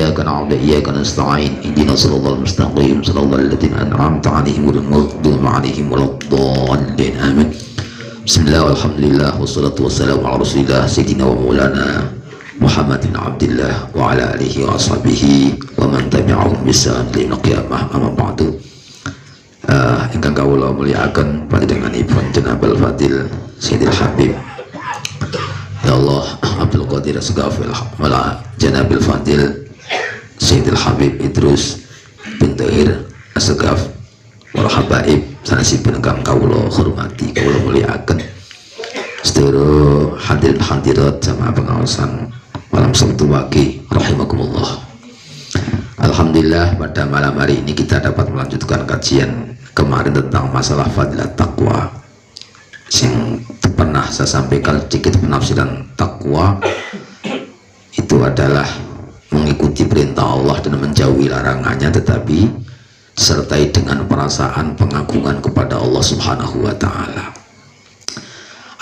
iyyaka na'budu wa iyyaka nasta'in ihdinas siratal mustaqim siratal ladzina an'amta 'alaihim ghairil maghdubi 'alaihim waladdallin amin. Bismillah walhamdulillah wassalatu wassalamu ala rasulillah sayyidina wa maulana Muhammadin abdillah wa ala alihi wa ashabihi wa man tabi'ahum bisan ila qiyamah amma ba'du. Ingkang kawula mulyakaken panjenenganipun Janabul Fadil Sayyidil Habib ya Allah Abdul Qadir As-Ghafil wala Janabil Fadil Sayyidil Habib Idrus bin Tahir As-Ghaf wal habaib sanesipun ingkang kawula hormati kawula mulyakaken sedherek hadirin hadirat jamaah pengawasan malam Sabtu Wage rahimakumullah. Alhamdulillah pada malam hari ini kita dapat melanjutkan kajian kemarin tentang masalah fadilah takwa. Yang pernah saya sampaikan sedikit penafsiran takwa itu adalah mengikuti perintah Allah dan menjauhi larangannya, tetapi sertai dengan perasaan pengagungan kepada Allah Subhanahu wa Ta'ala.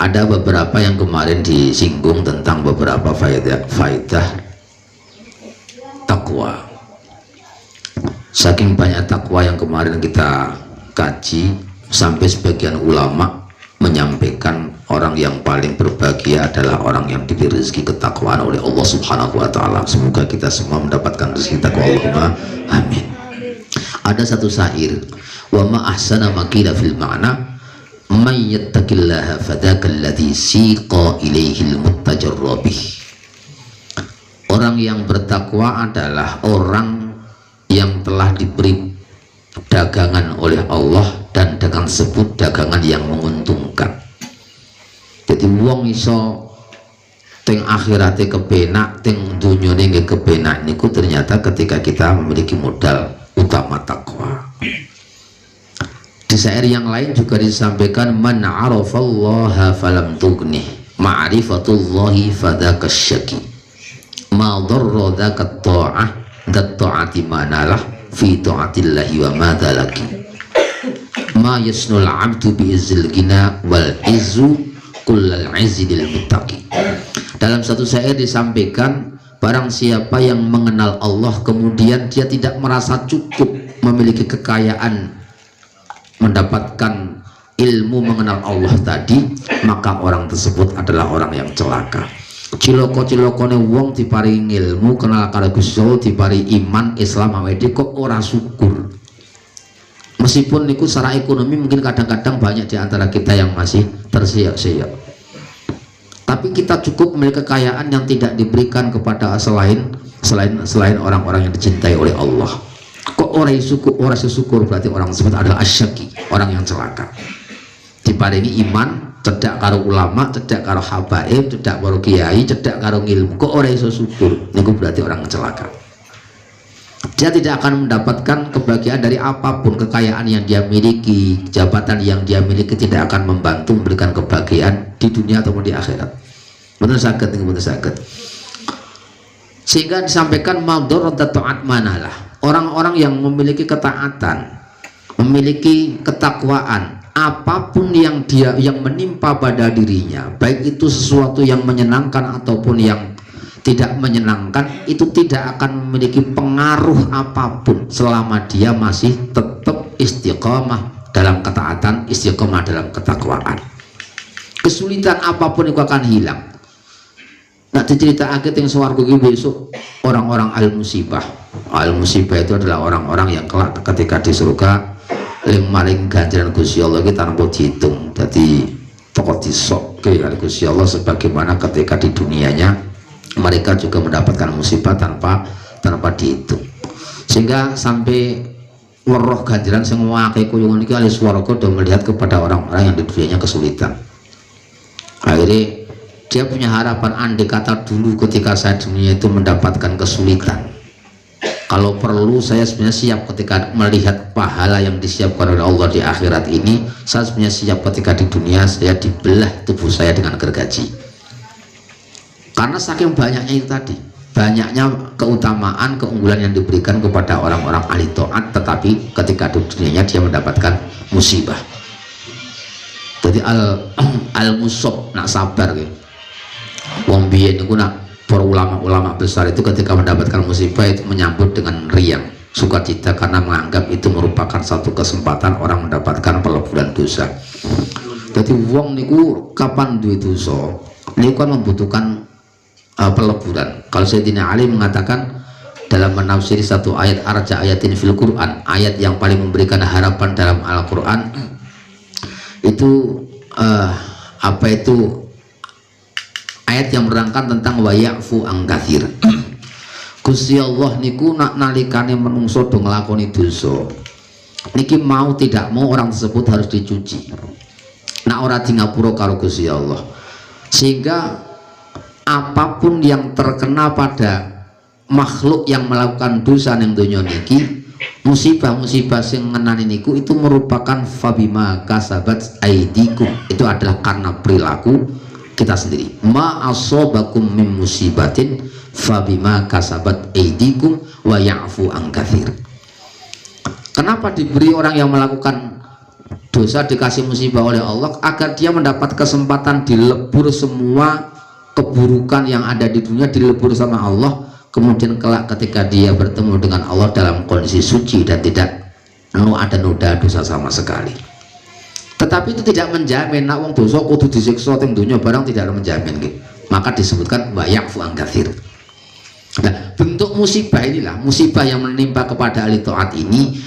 Ada beberapa yang kemarin disinggung tentang beberapa faedah takwa. Saking banyak takwa yang kemarin kita kaji, sampai sebagian ulama menyampaikan orang yang paling berbahagia adalah orang yang diberi rezeki ketakwaan oleh Allah Subhanahu wa Ta'ala. Semoga kita semua mendapatkan rezeki takwa. Allahumma amin. Ada satu syair, wa ma ahsana maqila fil ma'na may yattaqillaha fadaka alladhi siqa ilaihi almuttajarrabih. Orang yang bertakwa adalah orang yang telah diberi dagangan oleh Allah dan dengan sebut dagangan yang menguntungkan. Jadi wong iso teng akhirate kepenak, teng dunyane nggih kepenak niku ternyata ketika kita memiliki modal utama takwa. Di syair yang lain juga disampaikan man 'arafallaha falam tughnih ma'rifatullahi fadaka syaki ma dharra dzaka ta'ah dat ta'ati manalah fi ta'atillahi wa madza laki ma yasnul 'abdu bi izzil ghina wal izzu kullal 'izzi lil muttaqi. Dalam satu syair disampaikan barang siapa yang mengenal Allah kemudian dia tidak merasa cukup memiliki kekayaan, mendapatkan ilmu mengenal Allah tadi, maka orang tersebut adalah orang yang celaka. Ciloko-cilokone wong diparingi ilmu, kenal karo Gusti Allah, diparingi iman Islam awake kok ora syukur. Meskipun niku secara ekonomi mungkin kadang-kadang banyak di antara kita yang masih terseok-seok, tapi kita cukup memiliki kekayaan yang tidak diberikan kepada selain orang-orang yang dicintai oleh Allah. Kok orang syukur berarti orang tersebut adalah asyaki, orang yang celaka. Diparingi iman, cedak karo ulama, cedak karo habaib, cedak karo kiai, cedak karo ilmu, kok orang iso syukur, niku berarti orang celaka. Dia tidak akan mendapatkan kebahagiaan dari apapun. Kekayaan yang dia miliki, jabatan yang dia miliki tidak akan membantu memberikan kebahagiaan di dunia ataupun di akhirat. Benar sakit, benar sakit. Sehingga disampaikan madharat ta'at manalah. Orang-orang yang memiliki ketaatan, memiliki ketakwaan, apapun yang menimpa pada dirinya, baik itu sesuatu yang menyenangkan ataupun yang tidak menyenangkan, itu tidak akan memiliki pengaruh apapun selama dia masih tetap istiqomah dalam ketaatan, istiqomah dalam ketakwaan. Kesulitan apapun itu akan hilang. Nah, diceritakan yang swarga besok orang-orang al-musibah. Al-musibah itu adalah orang-orang yang kelak ketika di surga maring ganjaran Gusti Allah kita tanpa dihitung. Jadi tokoh disok ke Gusti Allah sebagaimana ketika di dunianya mereka juga mendapatkan musibah tanpa dihitung. Sehingga sampai weruh ganjaran sing akeh kuyungan iki ahli swarga do melihat kepada orang-orang yang di dunianya kesulitan. Akhirnya dia punya harapan, andai kata dulu ketika saya dunia itu mendapatkan kesulitan, kalau perlu saya sebenarnya siap ketika melihat pahala yang disiapkan oleh Allah di akhirat ini, saya sebenarnya siap ketika di dunia saya dibelah tubuh saya dengan gergaji. Karena saking banyaknya itu tadi, banyaknya keutamaan, keunggulan yang diberikan kepada orang-orang ahli taat, tetapi ketika di dunianya dia mendapatkan musibah. Jadi al-musab nak sabar gitu. Wong biyen niku nak para ulama-ulama besar itu ketika mendapatkan musibah itu menyambut dengan riang, sukacita, karena menganggap itu merupakan satu kesempatan orang mendapatkan peleburan dosa. Jadi wong niku kapan duwe dosa niku kan membutuhkan peleburan. Kalau Sayyidina Ali mengatakan dalam menafsiri satu ayat, arja ayatin fil Quran, ayat yang paling memberikan harapan dalam Al-Quran itu apa itu ayat yang menerangkan tentang wa ya'fu an katsir. Gusti Allah niku nak nalikane menungso do nglakoni dosa niki mau tidak mau orang tersebut harus dicuci, nak ora di ngapura karo Gusti Allah, sehingga apapun yang terkena pada makhluk yang melakukan dosa ning donya niki, musibah-musibah sing ngenani niku itu merupakan fabima kasabat aidikum, itu adalah karena perilaku kita sendiri. Ma asobakum min musibatin fabima kasabat aidikum wa ya'fu an katsir. Kenapa diberi orang yang melakukan dosa dikasih musibah oleh Allah? Agar dia mendapat kesempatan dilebur semua keburukan yang ada di dunia, dilebur sama Allah, kemudian kelak ketika dia bertemu dengan Allah dalam kondisi suci dan tidak ada noda dosa sama sekali. Tetapi itu tidak menjamin nak wong dosa kudu disiksa teng dunya barang, tidak menjamin gitu. Maka disebutkan wa ya'fu an katsir. Nah, bentuk musibah inilah, musibah yang menimpa kepada ahli taat ini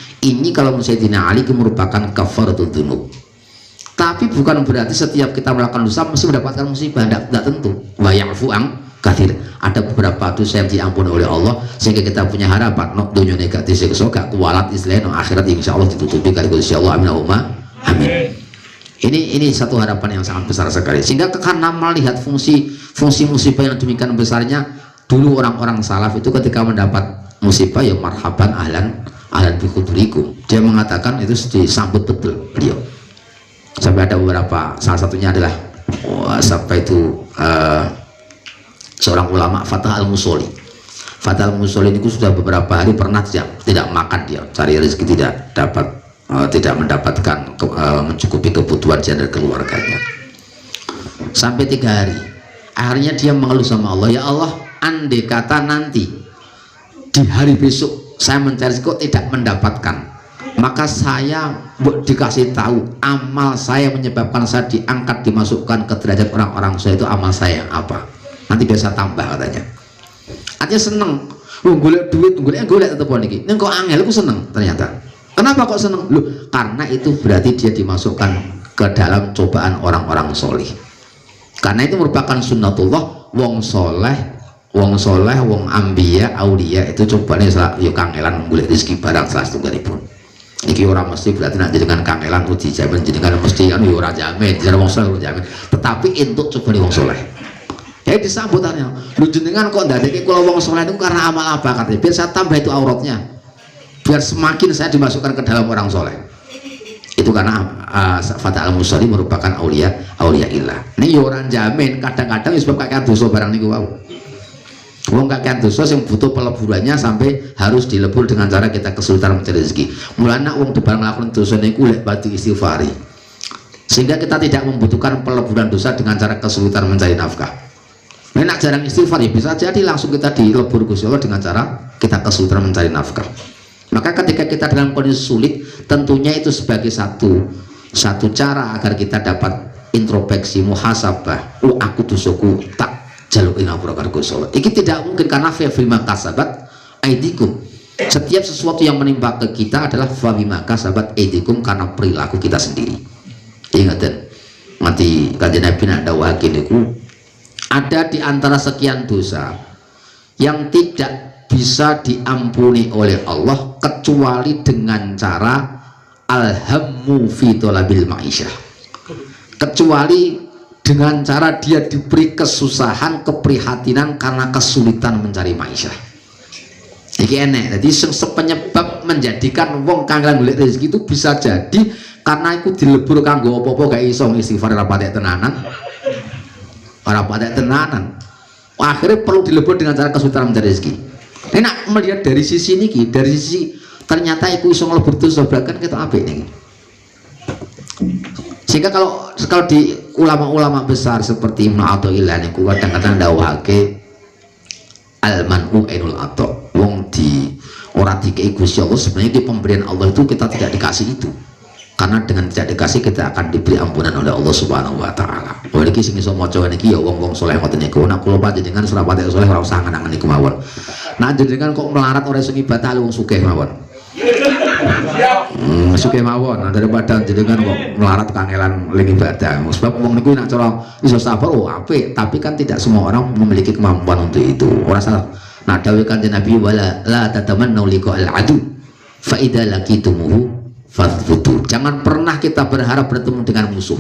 kalau menurut Sayyidina Ali merupakan kafaratul dzunub. Tapi bukan berarti setiap kita melakukan dosa mesti mendapatkan musibah, tidak tentu. Wa ya'fu an katsir. Ada beberapa dosa yang diampuni oleh Allah sehingga kita punya harapan nok dunya nek disiksa gak kualat istilahnya, no akhirat insyaallah ditutupi kali Gusti Allah. Amin Allahumma amin. Ini satu harapan yang sangat besar sekali, sehingga karena melihat fungsi musibah yang demikian besarnya, dulu orang-orang salaf itu ketika mendapat musibah ya marhaban ahlan bi khudurikum, dia mengatakan itu disambut betul beliau. Sampai ada beberapa, salah satunya adalah sampai itu seorang ulama Fatah al-Musoli. Fatah al-Musoli ini sudah beberapa hari pernah tidak makan, dia cari rezeki tidak dapat, tidak mendapatkan mencukupi kebutuhan dia dan keluarganya sampai 3 hari. Akhirnya dia mengeluh sama Allah, ya Allah, andai kata nanti di hari besok saya mencari kok tidak mendapatkan, maka saya dikasih tahu amal saya menyebabkan saya diangkat, dimasukkan ke derajat orang-orang saya, itu amal saya apa, nanti biasa tambah katanya. Artinya seneng, golek duit, golek tetep niki, ning kok angel aku seneng ternyata. Kenapa kok seneng? Loh, karena itu berarti dia dimasukkan ke dalam cobaan orang-orang solih. Karena itu merupakan sunnatullah, wong soleh, wong ambiya, aulia itu cobaan yuk kangelan golek rezeki barang salah setunggalipun. Iki orang mesti berarti nak dengan kangelan tuh dijamin, jenengan mesti anu ora jamin, jenengan wong soleh jamin. Tetapi entuk cobaan wong soleh. Ya disambutannya, lu jenengan kok ndadeki kula wong soleh itu karena amal apa katanya? Biar saya tambah itu auratnya, biar semakin saya dimasukkan ke dalam orang soleh. Itu karena Fatah al-Musoli merupakan aulia illah. Ini orang jamin, kadang-kadang sebab kakek dosa barang niku wau. Wong kakek dosa yang butuh peleburannya sampai harus dilebur dengan cara kita kesulitan mencari rezeki. Mulanya wong depan melakukan dosa niku lek batu istighfari, sehingga kita tidak membutuhkan peleburan dosa dengan cara kesulitan mencari nafkah. Nah, jarang istighfar ya bisa jadi langsung kita dilebur Gusti Allah dengan cara kita kesulitan mencari nafkah. Maka ketika kita dalam kondisi sulit, tentunya itu sebagai satu cara agar kita dapat introspeksi, muhasabah. Oh, aku dosaku tak jalukin ngapura karo Gusti Allah. Iki tidak mungkin karena fabima kasabat aidikum. Setiap sesuatu yang menimpa ke kita adalah fabima kasabat aidikum, karena perilaku kita sendiri. Ingat mati kanjeng Nabi nak dawuhake niku, ada di antara sekian dosa yang tidak bisa diampuni oleh Allah kecuali dengan cara alhammu fi thalabil ma'isyah, kecuali dengan cara dia diberi kesusahan, keprihatinan karena kesulitan mencari ma'isyah. Iki enek. Jadi sepenyebab menjadikan wong kangelan golek rezeki itu bisa jadi karena itu dilebur kanggo apa-apa gak iso istighfar ora patek tenanan. Ora patek tenanan. Akhirnya perlu dilebur dengan cara kesulitan mencari rezeki. Enak melihat dari sisi niki, dari sisi ternyata iku iso nglebur dosa kan kita apik niki. Sehingga kalau di ulama-ulama besar seperti Ibnu Athaillah niku kadang-kadang dawuhake Al-man'u ainul ato, wong di ora dikei Gusti Allah, sebenarnya di pemberian Allah itu kita tidak dikasih itu, karena dengan tidak dikasih kita akan diberi ampunan oleh Allah Subhanahu wa taala. Wong iki sing iso maca niki ya wong-wong saleh ngoten niku. Nek kula panjenengan serapate saleh ora usah angen-angen niku mawon. Nah jenengan kok melarat ora iso ibadah wong sugih mawon. Sugih mawon daripada jenengan kok melarat kangelan ling ibadah. Sebab wong niku nek cara iso sabar apik, tapi kan tidak semua orang memiliki kemampuan untuk itu. Ora salah. Nah dawuh Kanjeng Nabi wala la tatamannu liqa'al adu fa idza laqitumuhu fathbutu. Jangan pernah kita berharap bertemu dengan musuh,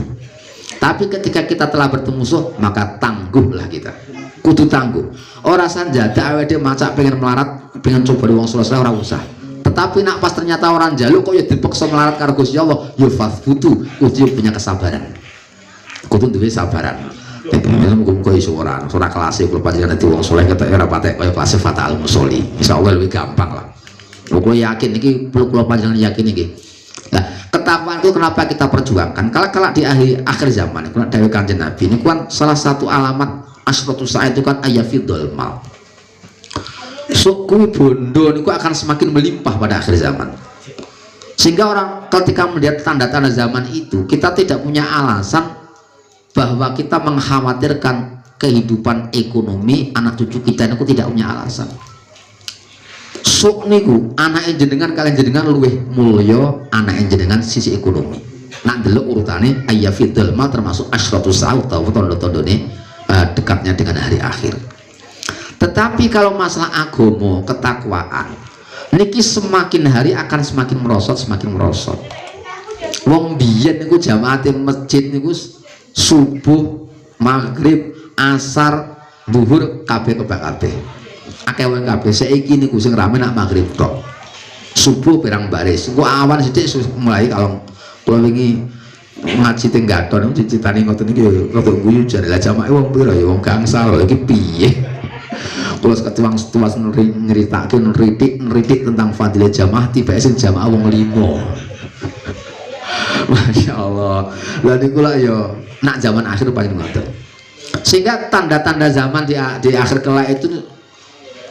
tapi ketika kita telah bertemu musuh maka tangguhlah kita, kudu tangguh. Orang sanjada awake macak pengen melarat, pengen coba di wong selesai orang usah, tetapi nak pas ternyata orang jaluk kok ya dipaksa melarat karo Gusti Allah, ya fathbutu, kudu punya kesabaran, kudu duwe sabaran. Muga-muga iso ora kelas kula panjenengan dadi wong saleh ketok ora patek kaya kelas Fathul Musolli. Insyaallah lebih gampang lah. Kula yakin iki, kula panjenengan yakin iki. Nah, ketakwaan itu kenapa kita perjuangkan? Kalau di akhir zaman, kalau dari Kanjeng Nabi ini kan salah satu alamat asratus sa'a itu kan ayafidul mal. Suku bondo ini akan semakin melimpah pada akhir zaman. Sehingga orang ketika melihat tanda-tanda zaman itu, kita tidak punya alasan bahwa kita mengkhawatirkan kehidupan ekonomi anak cucu kita itu tidak punya alasan. Sok niku anak jenengan kalian jenengan luwih mulya anak jenengan sisi ekonomi. Nak delok urutane ayyafidul mal termasuk asratus sa'a atau tondo-tondone dekatnya dengan hari akhir. Tetapi kalau masalah agama, ketakwaan niki semakin hari akan semakin merosot. Wong biyen niku jamaate masjid niku subuh, maghrib, asar, zuhur kabeh kebak kabeh. Akeh wong kabeh saiki niku sing rame nak maghrib tok. Subuh pirang baris. Engko awan sithik mulai kalau kula wingi ngaji teng Gaton dicitani ngoten iki rada guyu jare lah jamaah wong pira ya wong gangsal iki piye. Kula setuas nyeritake nritik tentang fadilah jamaah tiba sing jamaah wong 5. Masya Allah. Lah niku lah ya nak zaman akhir paling ngoten. Sehingga tanda-tanda zaman di akhir kelak itu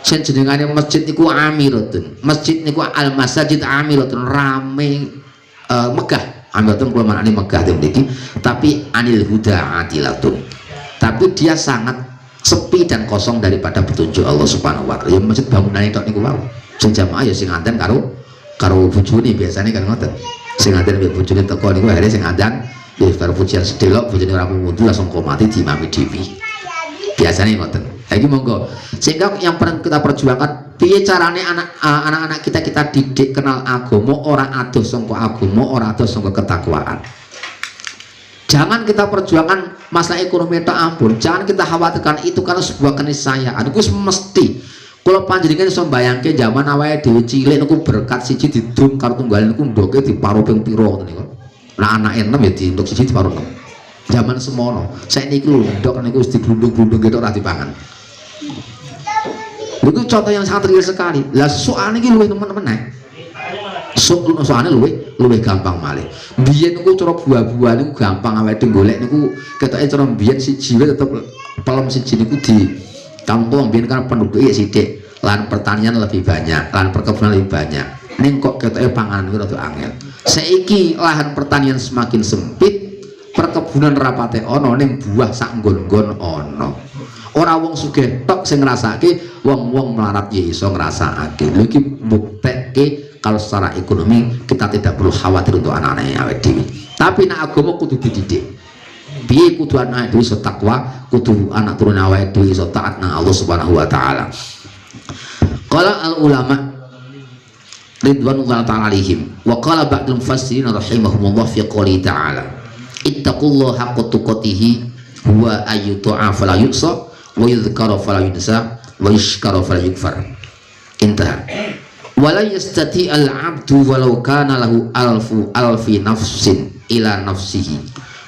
jenengane masjid niku amiratun. Masjid niku al masajid amiratun, rame megah. Amiratun kula maknane megah mriki, tapi anil huda atilatun. Tapi dia sangat sepi dan kosong daripada petunjuk Allah Subhanahu wa taala. Ya masjid bangunane tok niku wae. Sing jamaah ya sing nganten karo bojone biasane kan ngoten. Sing nganten mbek bojone teko niku akhire sing nganten ya karo pujian sedelok bojone ora mudul langsung komati dimami dhewe. Biasanya ngoten. Lagi monggo. Sehingga yang pernah kita perjuangkan piye carane anak-anak kita didik kenal agama, ora adoh sangka agama, ora adoh sangka ketakwaan. Jangan kita perjuangkan masalah ekonomi itu ampun. Jangan kita khawatirkan itu karena sebuah keniscayaan. Itu mesti. Kalau panjenengan iso mbayangke zaman awake dhewe cilik niku berkat siji didum karo tunggal niku ndoke diparo ping pira ngoten niku. Nah anake 6 ya diinduk siji diparo 6. Zaman semono. Saiki lho ndok niku wis diglundung-glundung ketok ora dipangan. Itu contoh yang sangat real sekali. Lah soalnya iki luwih temen-temen nek. Soalnya luwih gampang malih. Biyen niku cara buah-buahan niku gampang awake golek niku ketoke cara biyen siji wae tetep pelem siji niku di kampung biyen kan penduduknya sithik, lahan pertanian lebih banyak, lahan perkebunan lebih banyak. Ning kok ketoke panganan niku rada angel. Saiki lahan pertanian semakin sempit, perkebunan rapate ana ning buah sak nggon-nggon ana. Ora wong sugih tok sing ngrasake, wong-wong melarat ya iso ngrasakake. Lha iki mbuktekke kalau secara ekonomi kita tidak perlu khawatir untuk anak-anak awake dhewe. Tapi nek agama kudu dididik. Piye kudu anak dhewe iso takwa, kudu anak turun awake dhewe iso taat nang Allah Subhanahu wa taala. Qala al ulama ridwanullah ta'ala alaihim wa qala ba'dul mufassirin rahimahumullah fi qouli ta'ala ittaqullaha haqqa tuqatih huwa ayyuta'a fala yu'sa wa yudhkara fala yunsa wa yushkara fala yukfar. Intah. Wala yastati al-'abdu walau kana lahu alfi nafsin ila nafsihi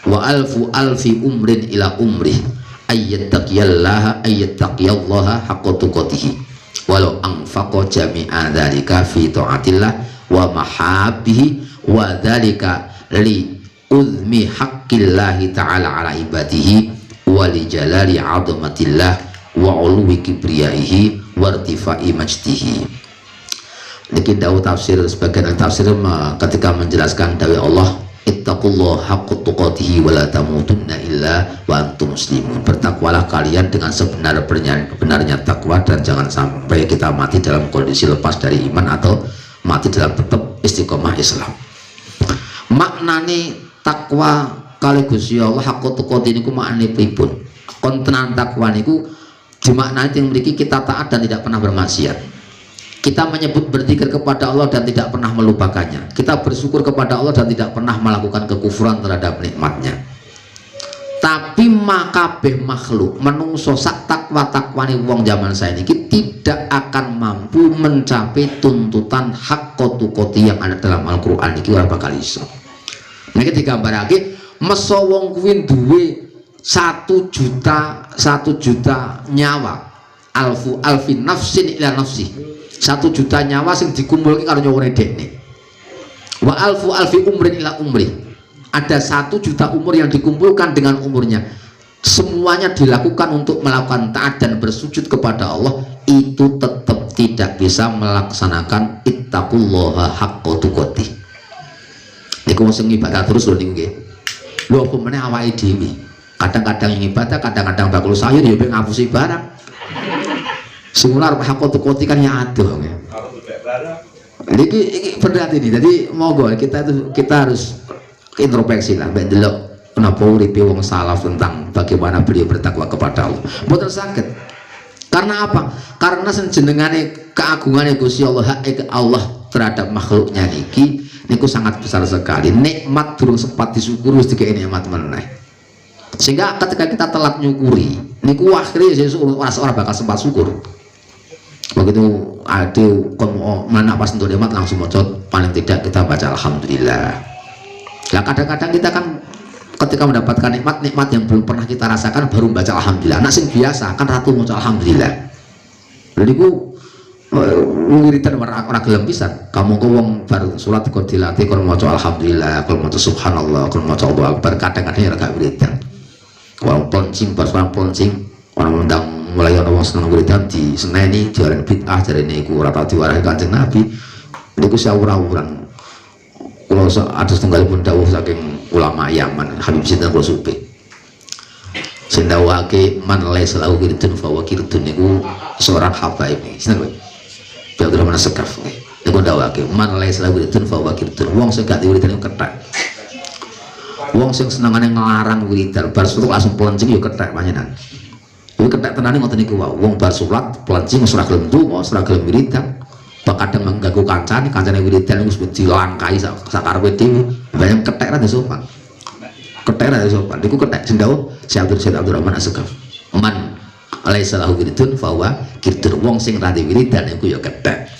wa alfi umrin ila umrih ayyattaqiyallaha haqqa tuqatih walau anfaqa jami'a dzalika fi ta'atillah wa mahabbihi wa dzalika li uzmi haqqillahi ta'ala ala ibadihi wa li jalali 'azamatillah wa 'uluwi kibriyaihi wartifai majdihi. Niki dawuh tafsir sebagian tafsir ketika menjelaskan dawuh Allah, ittaqullah haqqa tuqatih wa la tamutunna illa wa antum muslimun. Bertakwalah kalian dengan sebenar-benarnya takwa dan jangan sampai kita mati dalam kondisi lepas dari iman atau mati dalam tetap istiqomah Islam. Maknane takwa kali Gusti Allah haqqa tuqatih niku maknane pripun? Kontenan takwa niku dimaknani yang memiliki kita taat dan tidak pernah bermaksiat. Kita menyebut berzikir kepada Allah dan tidak pernah melupakannya. Kita bersyukur kepada Allah dan tidak pernah melakukan kekufuran terhadap nikmatnya. Tapi makabeh makhluk menungso sak takwa-takwani wong zaman saya ini tidak akan mampu mencapai tuntutan hak kotu-koti yang ada dalam Al-Quran ini ora bakal iso. Nah ketika digambarake meso wong kuwi duwe 1 juta nyawa, alfin nafsin ila nafsi, 1 juta nyawa sing dikumpulke karo nyawane dekne. Wa alfi umrin ila umri, ada 1 juta umur yang dikumpulkan dengan umurnya. Semuanya dilakukan untuk melakukan taat dan bersujud kepada Allah, itu tetap tidak bisa melaksanakan ittaqullaha haqqa tuqatih. Niku sing ibadah terus lho niku nggih. Lho apa meneh awake dhewe kadang-kadang ibadah, kadang-kadang bakul sayur ya pengen ngapusi barang. Singular haqqa tuqatih kan ya aduh. Iki berat ini. Jadi monggo kita harus introspeksi lah, mbek delok kenapa uripe wong salaf tentang bagaimana beliau bertakwa kepada Allah. Mboten saged. Karena apa? Karena senjenengane keagungane Gusti Allah, hak Allah terhadap makhluknya niki niku sangat besar sekali. Nikmat durung sempat disyukuri wis dikei nikmat meneh. Sehingga ketika kita telat nyukuri niku akhirnya orang bakal sempat syukur. Begitu ada mana pas untuk nikmat langsung mocot, paling tidak kita baca alhamdulillah. Nah kadang-kadang kita kan ketika mendapatkan nikmat yang belum pernah kita rasakan baru baca alhamdulillah. Nah sing biasa kan ratu mau alhamdulillah. Jadi ku wiridan orang gelem pisan. Kamu ku wong baru salat kok dilatih kon maca alhamdulillah, kon maca subhanallah, kon maca Allahu akbar, kadang-kadang ora gak wiridan. Wong poncing orang undang mulai ana wong seneng wiridan di seneni jalan bid'ah jarene iku ora tau diwarahi Kanjeng Nabi. Niku sawur-awuran. Kalau ada setunggal pun dawuh saking ulama Yaman Habib Sinten Rosupe sendawake man laisa lahu wiridun fa wakirdun niku seorang habaib iki sinten kowe Abdul Rahman Sekaf niku ndawake man laisa lahu wiridun fa wakirdun wong sing gak wiridan iku kethek wong sing senengane nglarang wiridan bar suruh langsung pelencing yo kethek panjenengan iku kethek tenane ngoten niku wae wong bar salat pelencing ora gelem ndonga ora gelem wiridan kadang mengganggu kancane wiridan itu dilangkai sakarepe dhewe banyak kethek ra sopan niku kethek sing dawuh Syekh Abdul Rahman As-Sekaf man laisa lahu wiridun fa huwa kirdun wong sing ra wiridan iku ya kethek.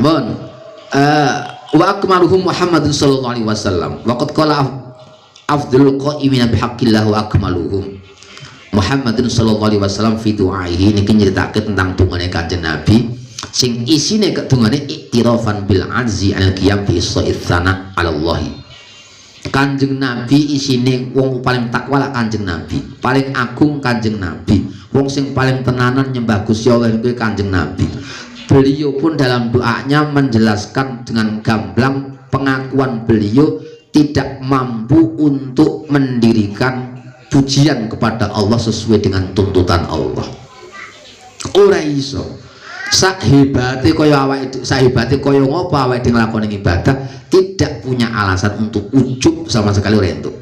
Mon wa akmaluhum Muhammadun sallallahu alaihi wasallam wa qad qala afdhalul qa'imina bihaqqillah wa akmaluhum Muhammadun sallallahu alaihi wasallam fi du'aihi niki nyeritake tentang dungane Kanjeng Nabi sing isine dungane iktirafan bil azzi al qiyam bi sa'ithana 'ala Allah. Kanjeng Nabi isine wong paling takwa lah Kanjeng Nabi, paling agung Kanjeng Nabi, wong sing paling tenanan nyembah Gusti Allah kuwi Kanjeng Nabi. Beliau pun dalam doanya menjelaskan dengan gamblang pengakuan beliau tidak mampu untuk mendirikan pujian kepada Allah sesuai dengan tuntutan Allah. Ora iso. Sahibate kaya awake sahibate kaya ngopo awake dhewe nglakoni ibadah tidak punya alasan untuk ujub sama sekali ora entuk.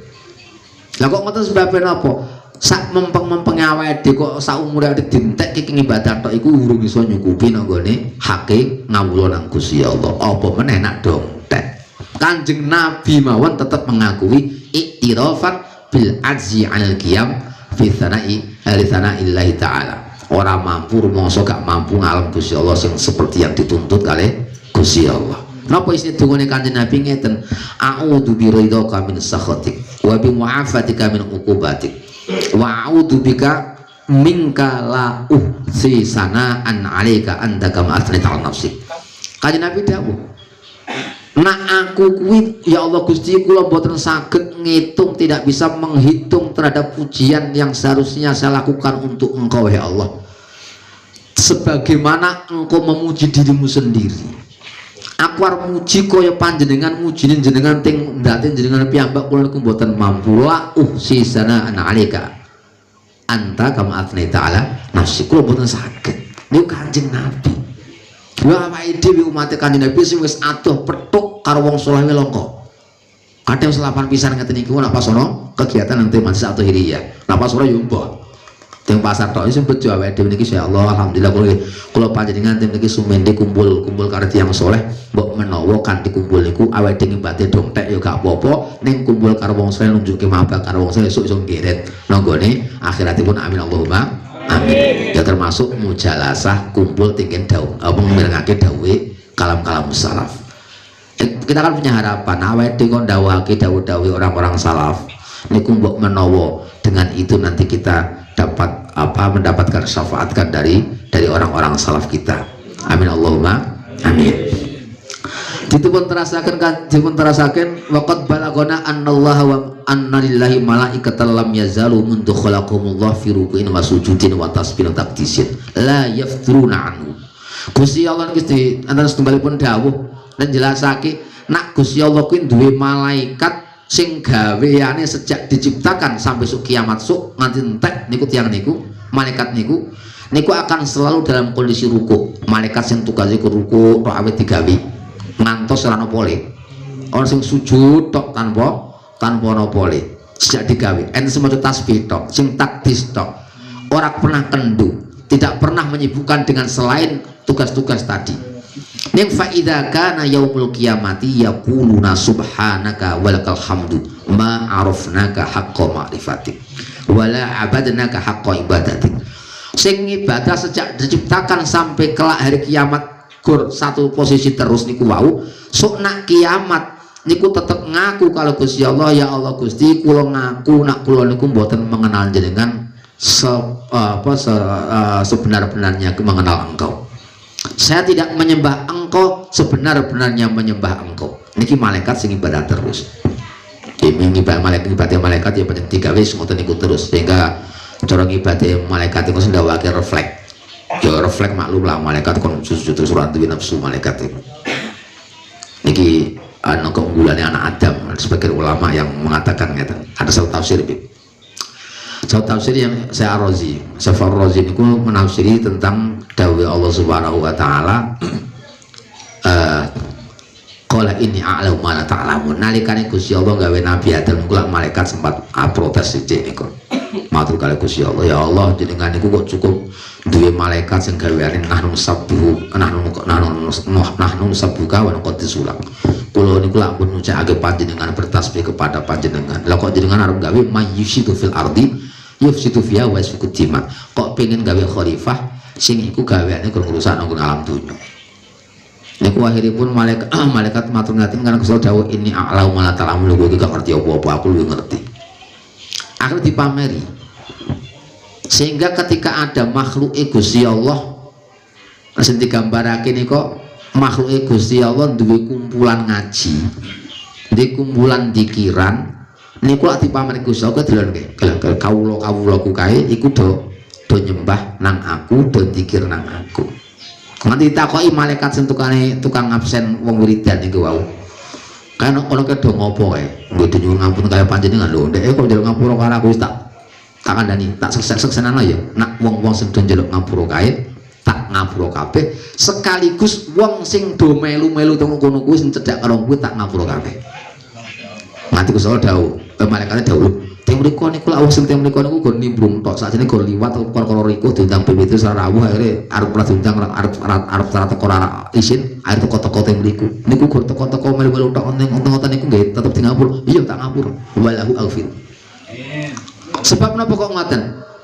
Lah kok ngoten sebabé napa? Sak mempeng-mempenge awake dhewe kok sak umure awake dientek iki ibadah tok iku urung iso nyukupi nang gone hake ngawula nang Gusti Allah. Apa meneh nak dongtek. Kanjeng Nabi mawon tetap mengakui iktirafan bil azzi anil qiyam fi sanaillahi ta'ala. Orang mampu rumangsa gak mampu ngalam Gusti Allah sing seperti yang dituntut kali Gusti Allah. Napa isine dungane Kanjeng Nabi ngeten? A'udzu biridhaka min sakhatik wa bi mu'afatika min uqubatik wa a'udzu bika minka la uhsi sana'an 'alaika anta kama athnita 'ala nafsik. Kanjeng Nabi dawuh, nah aku kuwi ya Allah Gusti kula mboten saged ngitung, tidak bisa menghitung terhadap pujian yang seharusnya saya lakukan untuk Engkau ya Allah. sebagaimana engkau memuji dirimu sendiri. Aku arep muji kaya panjenengan mujine jenengan ting ndaten jenengan piyambak kula niku mboten mampu la sisana alika anta kama atnaita ala nafsi, kula mboten saged. Niku Kanjeng Nabi. Lha awake dhewe umat Kanjeng Nabi sing wis adoh petuk karo wong saleh langka. Kadang selapan pisan ngeten iki nek pas ana kegiatan nang Majelis At-Tahiriyah. Nek pas ora yo mbah. Teng pasar tok sing bejo awake dhewe niki insyaallah alhamdulillah kula panjenengan teng niki sumende kumpul karo tiyang saleh mbok menawa kanthi kumpul niku awake dhewe ngibate dongtek ya gak apa-apa ning kumpul karo wong saleh nunjuke mahabbah karo wong saleh esuk iso nggeret nanggone akhiratipun amin Allahumma amin. Ya termasuk mujalasah kumpul tinggen dawuh apa mirengake dawuhe kalam-kalam salaf. Kita kan punya harapan awake dhewe kok ndawuhake dawuh-dawuh orang-orang salaf niku mbok menawa dengan itu nanti kita dapat mendapatkan syafaatkan dari orang-orang salaf kita. Amin Allahumma amin. Ditipun terasaken waqad balagona annallaha wa anna lillahi malaikatan lam yazalu mundu khalaqahumullah fi ruku'in wa sujudin wa tasbihin wa taqdisin la yafturuna anhu. Gusti Allah niki antara setunggalipun dawuh dan jelasake nak Gusti Allah kuwi duwe malaikat sing gaweane sejak diciptakan sampai sok kiamat sok nganti entek niku tiyang niku malaikat niku akan selalu dalam kondisi ruku. Malaikat sing tugase ku ruku tok awet digawe ngantos ora ana pole. Ana sing sujud tok tanpa ana pole sejak digawe. Enten semaca tasbih tok, sing takdis tok. Ora pernah kendu, tidak pernah menyibukkan dengan selain tugas-tugas tadi. Ning fa idza kana yaumul qiyamati yaquluna subhanaka walakal hamdu ma arafnaka haqqa ma'rifatik wala abadnaka haqqa ibadatik. Sing ibadah sejak diciptakan sampai kelak hari kiamat gur satu posisi terus niku wau sok nak kiamat niku tetep ngaku kalau Gusti Allah ya Allah Gusti kula ngaku nak kula niku mboten mengenal jenengan sebenar-benarnya mengenal engkau. Saya tidak menyembah engkau sebenar-benarnya menyembah engkau. Niki malaikat sing ibadah terus. Ibadah malaikat ya banyak tiga wis ngoten niku terus sehingga cara ibadah malaikat itu sendawake refleks. Ya refleks maklum lah malaikat kon sujud surat nafsu malaikat itu. Niki ana keunggulannya anak Adam. Sebagian ulama yang mengatakan ngeten. Ada satu tafsir satu tafsir yang saya Ar-Razi niku menafsiri tentang dawuh Allah Subhanahu wa taala qala inni a'lamu ma la ta'lamun. Nalikane Gusti Allah gawe Nabi Adam niku malaikat sempat protes sithik niku. Matur kali Gusti Allah, ya Allah jenengan niku kok cukup duwe malaikat sing gaweane nahnu sabbuka wa naqdisulah. Kula niku lak pun ngucapake panjenengan bertasbih kepada panjenengan. Lah kok jenengan arep gawe mayyusitu fil ardi yufsitu fiha wa yasfiku dima. Kok pengen gawe khalifah sing iku gaweane ngurusan nang alam dunya. Niku akhiripun malaikat matur ngaten karena Gusti dawuh ini a'lamu ma la ta'lamun, lho iki gak ngerti apa-apa, aku luwih ngerti. Akhirnya dipameri. Sehingga ketika ada makhluk Gusti Allah sing digambarake nika makhluk Gusti Allah duwe kumpulan ngaji, di kumpulan dikiran niku lak dipameri Gusti Allah delon nggih. Kawula ku kae iku do nyembah nang aku, do dikir nang aku. Nanti ditakoki malaikat sing tukang absen wong wiridan niku wau. Kan ono kedo ngopo kae? Nggo nyuwun ngampun kaya panjenengan lho. Ndek kok njaluk ngapura karo aku wis tak kandhani, tak seksenana ya. Nak wong-wong sing do njaluk ngapura kae tak ngapura kabeh, sekaligus wong sing do melu-melu teng kono kuwi sing cedhak karo kuwi tak ngapura kabeh. Nanti Gusti Allah dawuh, malaikate dawuh, teng mriku niku lak wong sing teng mriku niku go nimbrung tok, sakjane go liwat perkara riku diundang PBT ora rawuh akhire arep ora diundang arep ora teko ora isin, arep teko teng mriku. Niku go teko melu-melu tok ngoten niku nggih tetep di ngapura. Iya tak ngapura. Walahu aghfir. Sebab napa kok ngoten?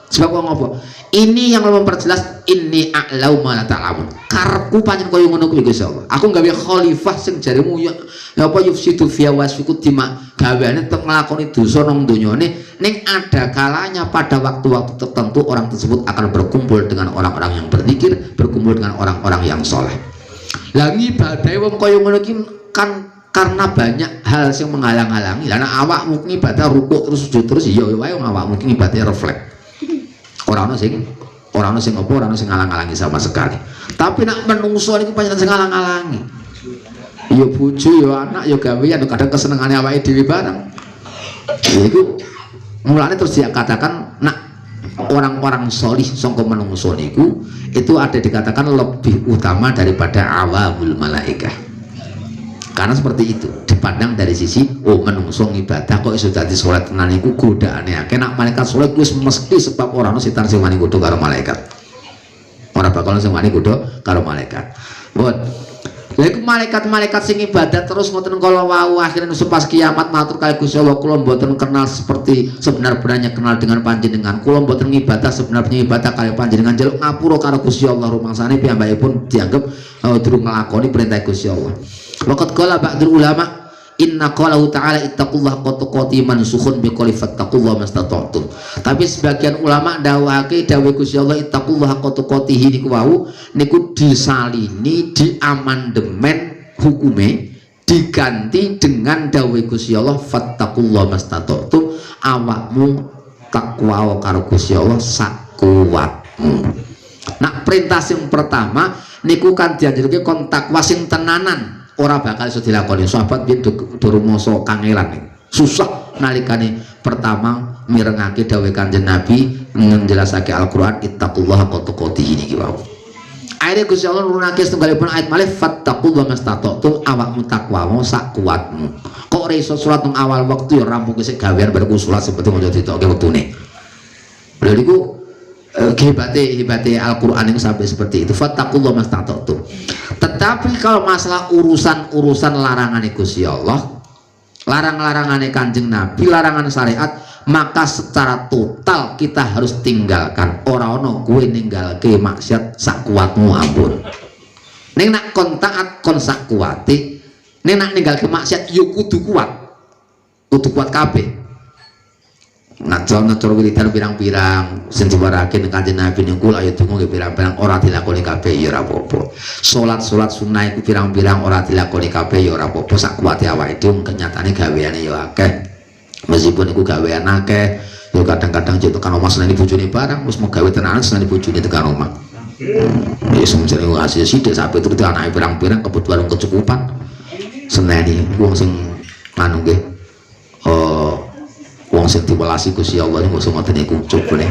Sebab kok ngopo? Ini yang memperjelas ini a'lau ma la ta'lamun. Karepku pancen koyo ngono kuwi Gusti Allah. Aku gawe khalifah sing jarimu ya apa yufsidu fiha wasfiku dima. Gaweane tek nglakoni dosa nang donyane ning ada kalanya pada waktu-waktu tertentu orang tersebut akan berkumpul dengan orang-orang yang berzikir, berkumpul dengan orang-orang yang soleh. Lah ngibadahe wong koyo ngono ki kan karena banyak hal yang menghalang-halangi. Lah nek awakmu ngibadah rukuk terus sujud terus ya wae awakmu ngibadah refleks. Ora Orang sing apa, orang sing ngalang-alangi sama sekali. Tapi nak menungso niku pancen sing ngalang-alangi. Ya bojo, ya anak, ya gawean, kadang kesenengane awake dhewe bareng. Iku mulane terus dia katakan nak orang-orang solih sangka menungso niku itu ada dikatakan lebih utama daripada awamul malaikah. Karena seperti itu dipandang dari sisi menungso ibadah kok iso dadi salat tenan iku godaane akeh. Nak malaikat salat wis mesti sebab ora ono setan sing wani godho karo malaikat. Ora bakal sing wani godho karo malaikat. Buat lha iku malaikat-malaikat sing ibadah terus ngoten kala wau akhirnya pas kiamat matur kali Gusti Allah kula mboten kenal seperti sebenar-benarnya kenal dengan panjenengan. Kula mboten ibadah sebenarnya ibadah kali panjenengan njaluk ngapura karo Gusti Allah rumangsane piyambakipun dianggap durung nglakoni perintah Gusti Allah. Waqat qala ba'dul ulama inna qalahu ta'ala ittaqullaha qatuqati mansukhun biqouli fattaqullaha mastata'tum. Tapi sebagian ulama dawuhake dawuh Gusti Allah ittaqullaha qatuqatihi niku wau niku disalini di amandemen hukume diganti dengan dawuh Gusti Allah fattaqullaha mastata'tum, awakmu takwa karo Gusti Allah sak kuwatmu. Nah perintah yang pertama niku kan dianjurke kon takwa sing tenanan. Ora bakal iso dilakoni. Sahabat biyen durung masa kangelan susah nalikane pertama mirengake dawuh Kanjeng Nabi njelasake Al-Qur'an ittaqullaha qatuqatihi niki wau. Akhire Gusti Allah nurunake setunggalipun ayat malih fattaqullaha mastata'tum, awakmu takwamu sak kuatmu. Kok ora iso salat nang awal wektu ya rampung sik gawean baru salat sebetulnya aja ditokke wektune. Lha niku hebate Al-Qur'an itu sampai seperti itu fattaqullaha mastata'tum. Tetapi kalau masalah urusan larangan Gusti Allah, larang-larangane Kanjeng Nabi, larangan syariat, maka secara total kita harus tinggalkan. Ora ono kowe ninggalke maksiat sak kuatmu ampun. Ning nak kon taat kon sak kuwate, ning nak ninggalke maksiat yo kudu kuat. Kudu kuat kabeh. Ngajar wiridan pirang-pirang sing diwarake ning Kanjeng Nabi niku ayo donga nggih pirang-pirang ora dilakoni kabeh ya ora apa-apa. Salat sunah iku pirang-pirang ora dilakoni kabeh ya ora apa-apa, sak kuwate awake dhewe kenyataane gaweane ya akeh. Meskipun iku gawean akeh ya kadang-kadang jek tekan omah seneni bojone barang wis mau gawe tenanan seneni bojone tekan omah. Ya semjane hasil sithik sampe terus anake pirang-pirang kebutuhan kecukupan. Seneni wong sing anu nggih wong sing diwelasi Gusti Allah niku mesti ngoten niku cukupne.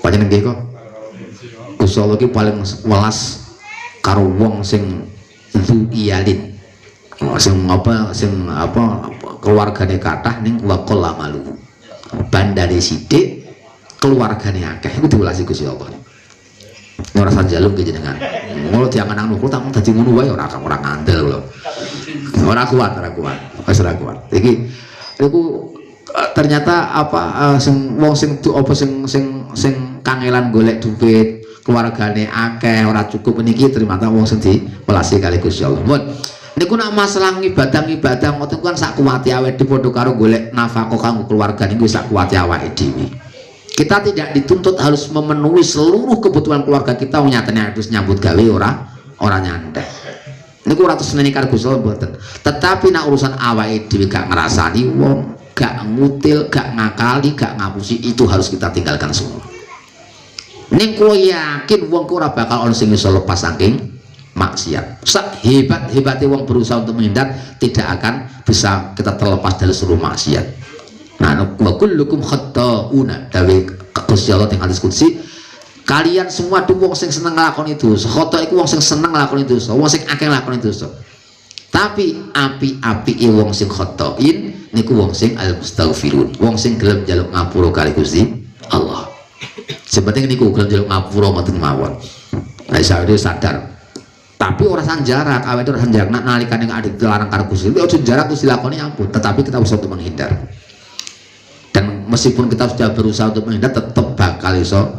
Panjenengan nggih kok. Gusti Allah ki paling welas karo wong sing iyalin. Sing apa keluargane kathah ning waqol amalu. Bandane sithik keluargane akeh iku diwelasi Gusti Allah. Ora sanjaluk ki jenengan. Ngono diangan-angan kula tak dadi ngono wae ora ngandel kula. Ora kuat. Wis ora kuat. Iki iku ternyata apa wong sing kangelan golek duit keluargane akeh ora cukup niki ternyata wong sing diwelasi kali Gusti Allah. Mun niku nak masalah ibadah ngoten kan sak kuwate awake dhewe padha karo golek nafkah kanggo keluarga niku sak kuwate awake dhewe. Kita tidak dituntut harus memenuhi seluruh kebutuhan keluarga kita, nyatane harus nyambut gawe ora nyantek. Niku ora seneni karo Gusti Allah mboten. Tetapi nak urusan awake dhewe gak ngrasani wong, gak ngutil, gak ngakali, gak ngapusi, itu harus kita tinggalkan semua. Ning kula yakin wong ora bakal ono sing iso lepas saking maksiat. Sak hebat-hebate wong berusaha untuk menghindar, tidak akan bisa kita terlepas dari seluruh maksiat. Nah, wa kullukum khata'una dawuh Gusti Allah teng hadis qudsi, kalian semua tuh wong sing seneng nglakoni dosa. Khata iku wong sing seneng nglakoni dosa, wong sing akeh nglakoni dosa. Tapi api-apike wong sing khata'in niku wong sing al-mustaghfirun, wong sing gelem njaluk ngapura kali Gusti Allah. Sebenarnya niku gelem njaluk ngapura mboten mawon. Lah saya sadar. Tapi ora sanjarak, awake ora sanjarak nak nalikane adik dilarang karo Gusti. Ojo jarak terus dilakoni ampun, tetapi kita berusaha untuk menghindar. Dan meskipun kita sudah berusaha untuk menghindar, tetap bakal iso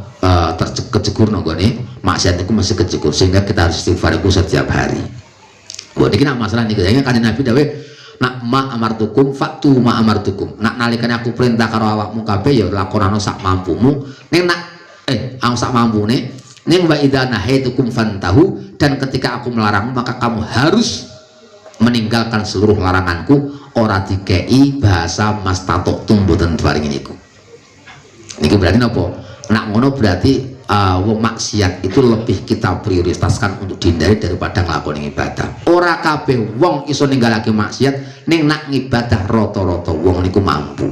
tercegur nggone maksiat niku masih kejegur, sehingga kita harus istighfar iku setiap hari. Buat iki nak masalah niku ya Kanjeng Nabi dawuh nak ma amartukum fatu ma amartukum, nak nalikane aku perintah karo awakmu kabeh ya lakonano sak mampumu, ning nak sak mampune ning wa idza nahaitukum fantahu, dan ketika aku melarangmu maka kamu harus meninggalkan seluruh laranganku. Ora dikei bahasa mastatok tumbutan baring niku. Niki berarti napa? Nak ngono berarti wong maksiat itu lebih kita prioritaskan untuk dihindari daripada nglakoni ibadah. Ora kabeh wong iso ninggalake maksiat, ning nak ngibadah rata-rata wong niku mampu.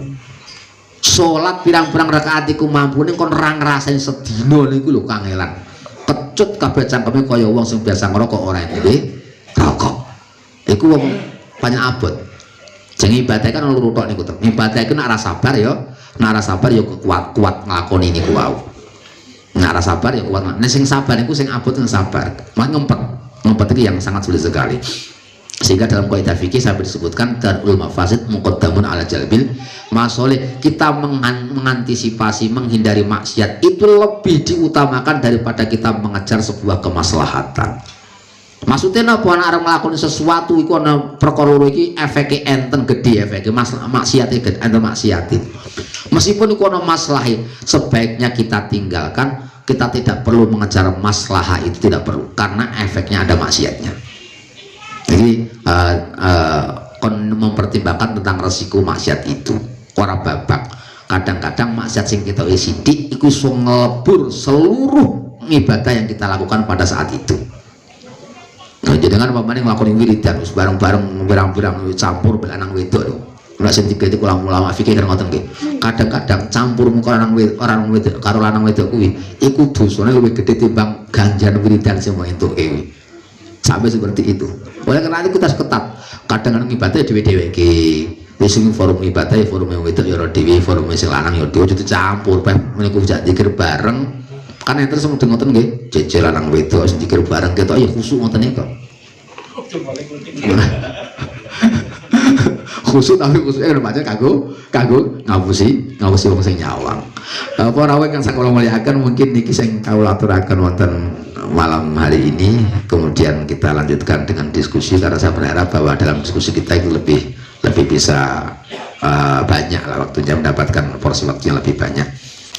Salat pirang-pirang rakaat iku mampu ning kon ora ngrasain sedina niku lho kangelan. Kecut kabeh cangkeme kaya wong sing biasa ngerokok ora duwe rokok. Iku wong banyak abot. Jeng ibadah kan loro tok niku to. Ibadah iku nek ora sabar ya, nek ora sabar ya kuat nglakoni niku wau. Nek ora sabar ya kuat. Nek sing sabar niku sing abot sing sabar. Mah ngempet. Ngempet iki yang sangat sulit sekali. Sehingga dalam kaidah fikih sampai disebutkan darul mafasid muqaddamun ala jalbil masoleh. Kita mengantisipasi menghindari maksiat itu lebih diutamakan daripada kita mengejar sebuah kemaslahatan. Maksudnya napa ana arep nglakoni sesuatu iku ana perkara iki efeke enten gede efeke maksiate gede enten maksiate. Meskipun iku ana maslahe sebaiknya kita tinggalkan, kita tidak perlu mengejar maslahah itu tidak perlu karena efeknya ada maksiatnya. Jadi kon mempertimbangkan tentang resiko maksiat itu ora babak. Kadang-kadang maksiat sing kita sidik iku iso ngelebur seluruh ibadah yang kita lakukan pada saat itu. Nah, jadi kan pamane nglakoni wiridan wis bareng-bareng pirang-pirang campur belanang wedok lho. Nek sing tiga itu ulama fikih kan ngoten nggih. Kadang-kadang campur orang wedok karo lanang wedok kuwi iku dosane luwih gedhe timbang ganjan wiridan sing entuke. Sampai seperti itu. Oleh karena itu kita ketat. Kadang-kadang ibadah dhewe-dheweke. Wis sing forum ibadah ya forum wedok ya ora dhewe, forum sing lanang ya dhewe dicampur peh meniku jak dikir bareng. Kan enten sing ngoten nggih, jejer lanang wedok sing dikir bareng ketok ya khusuk ngoten niku. Khusuk tapi khusuknya udah baca kanggo ngapusi wong sing nyawang. Para rawuh kang sakula mulyakaken mungkin niki sing kawula aturaken wonten malam hari ini, kemudian kita lanjutkan dengan diskusi karena saya berharap bahwa dalam diskusi kita itu lebih bisa banyak lah waktunya, mendapatkan porsi waktu yang lebih banyak.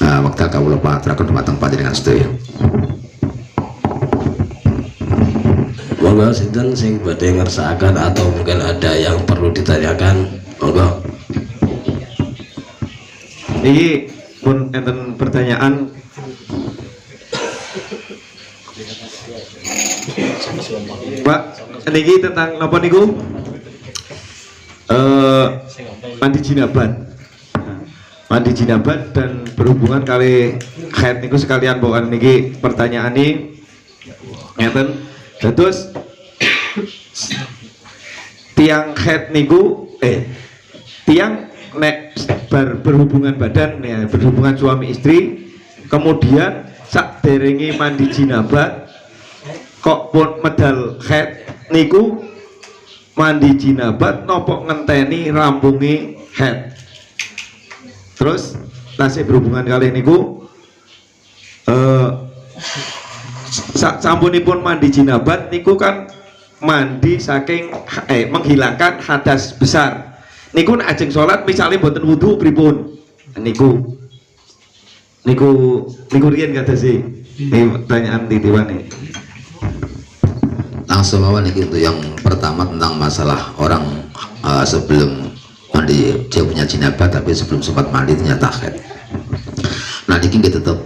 Waktu kawula aturaken dumateng panjenengan sedaya. Monggo sinten sing badhe ngersakaken atau mungkin ada yang perlu ditanyakan, monggo. Niki pun enten pertanyaan. Pak, niki tentang napa niku? Mandi jinabat. Mandi jinabat dan berhubungan kali haid niku sekalian bawakan niki pertanyaan ini ngeten. Terus tiang haid niku tiang nek berhubungan badan ya, berhubungan suami istri kemudian sak derengi mandi jinabat kok pun medal haid niku mandi jinabat nopo ngenteni rampungi haid terus tasih berhubungan kali niku sampunipun mandi jinabat niku kan mandi saking menghilangkan hadas besar niku nek ajeng salat misalnya mboten wudu pripun niku riyen kadasi pertanyaan titiwane langsung awan ini untuk yang pertama tentang masalah orang sebelum mandi dia punya jinabat tapi sebelum sempat mandi ternyata haid. Nah ini kita tetap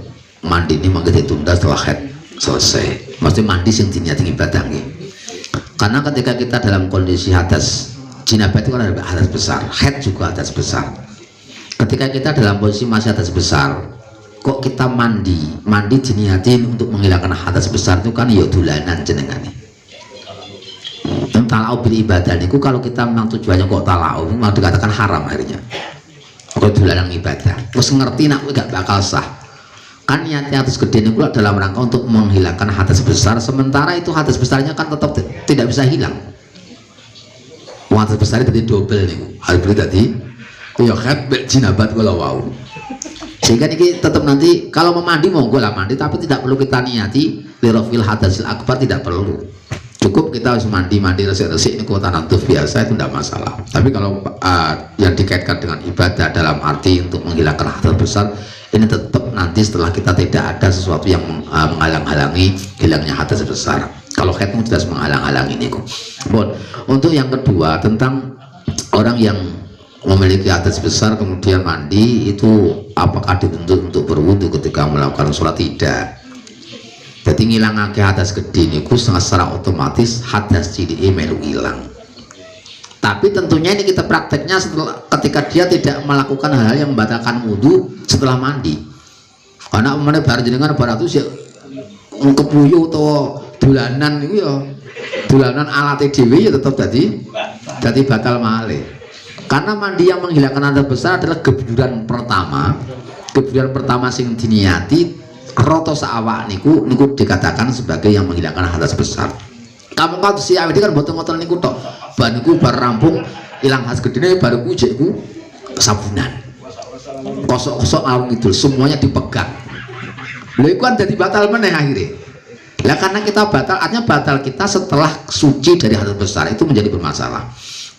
mandi ini mungkin ditunda setelah haid selesai. Mesti mandi sing diniati ibadah nih. Karena ketika kita dalam kondisi hadas jinabat itu kan ada hadas besar, haid juga hadas besar. Ketika kita dalam posisi masih hadas besar, kok kita mandi diniatin untuk menghilangkan hadas besar itu kan ya dolanan jenengane. Talau bil ibadah niku kalau kita memang tujuannya kok talau mau dikatakan haram akhirnya. Kok dolanan ibadah. Terus ngerti nak gak bakal sah. Kan niatnya hadas gede niku dalam rangka untuk menghilangkan hadas besar, sementara itu hadas besarnya kan tetap tidak bisa hilang. Hadas besarnya jadi double niku. Hal itu tadi ya haid jinabat kula wau. Sehingga ini tetap nanti kalau mau mandi monggo lah mandi, tapi tidak perlu kita niati lirofil hadasil akbar, tidak perlu. Cukup kita harus mandi resik-resik ini kuota nantuf biasa itu tidak masalah. Tapi kalau yang dikaitkan dengan ibadah dalam arti untuk menghilangkan hadas besar, ini tetap nanti setelah kita tidak ada sesuatu yang menghalang-halangi hilangnya hadas besar. Kalau haid itu jelas menghalang-halangi ini. Bon, untuk yang kedua tentang orang yang memiliki hadas besar kemudian mandi itu apakah dituntut untuk berwudu ketika melakukan sholat? Tidak. Jadi ngilangake hadas gede niku secara otomatis hadas cilike melu ilang. Tapi tentunya ini kita prakteknya setelah ketika dia tidak melakukan hal-hal yang membatalkan wudu setelah mandi. Karena umumnya bar jenengan bar atus ya kepuyu utawa dolanan niku ya dolanan alate dhewe ya tetap jadi batal malih. Karena mandi yang menghilangkan hadas besar adalah gebyuran pertama. Gebyuran pertama sing diniati roto saawak niku dikatakan sebagai yang menghilangkan hadas besar. Kamu kan si awake kan boten ngoten niku tok. Bar niku bar rampung ilang hadas gedene baru kujekku sabunan. Kosok-kosok alung itu semuanya dipegang. Lha iku kan dadi batal meneh akhirnya. Lah karena kita batal, artinya batal kita setelah suci dari hadas besar itu menjadi bermasalah.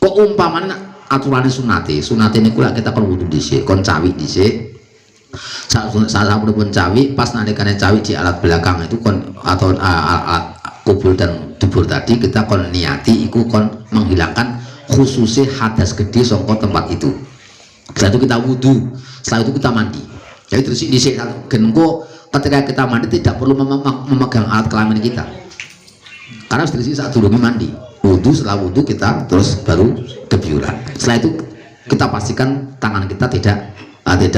Kok umpamanya aturannya sunate niku lak kita perlu wudu dhisik, kon cawi dhisik. Saat pun cawi, pas nalikane cawi di alat belakang itu kon atau alat kubul dan dubur tadi kita kon niati iku kon menghilangkan khususnya hadas gede songko tempat itu. Setelah itu kita wudu, setelah itu kita mandi. Jadi terus dhisik genengko ketika kita mandi tidak perlu memegang alat kelamin kita. Karena terus saat durunge mandi. Wudu, setelah wudu kita terus baru gebyuran. Setelah itu kita pastikan tangan kita tidak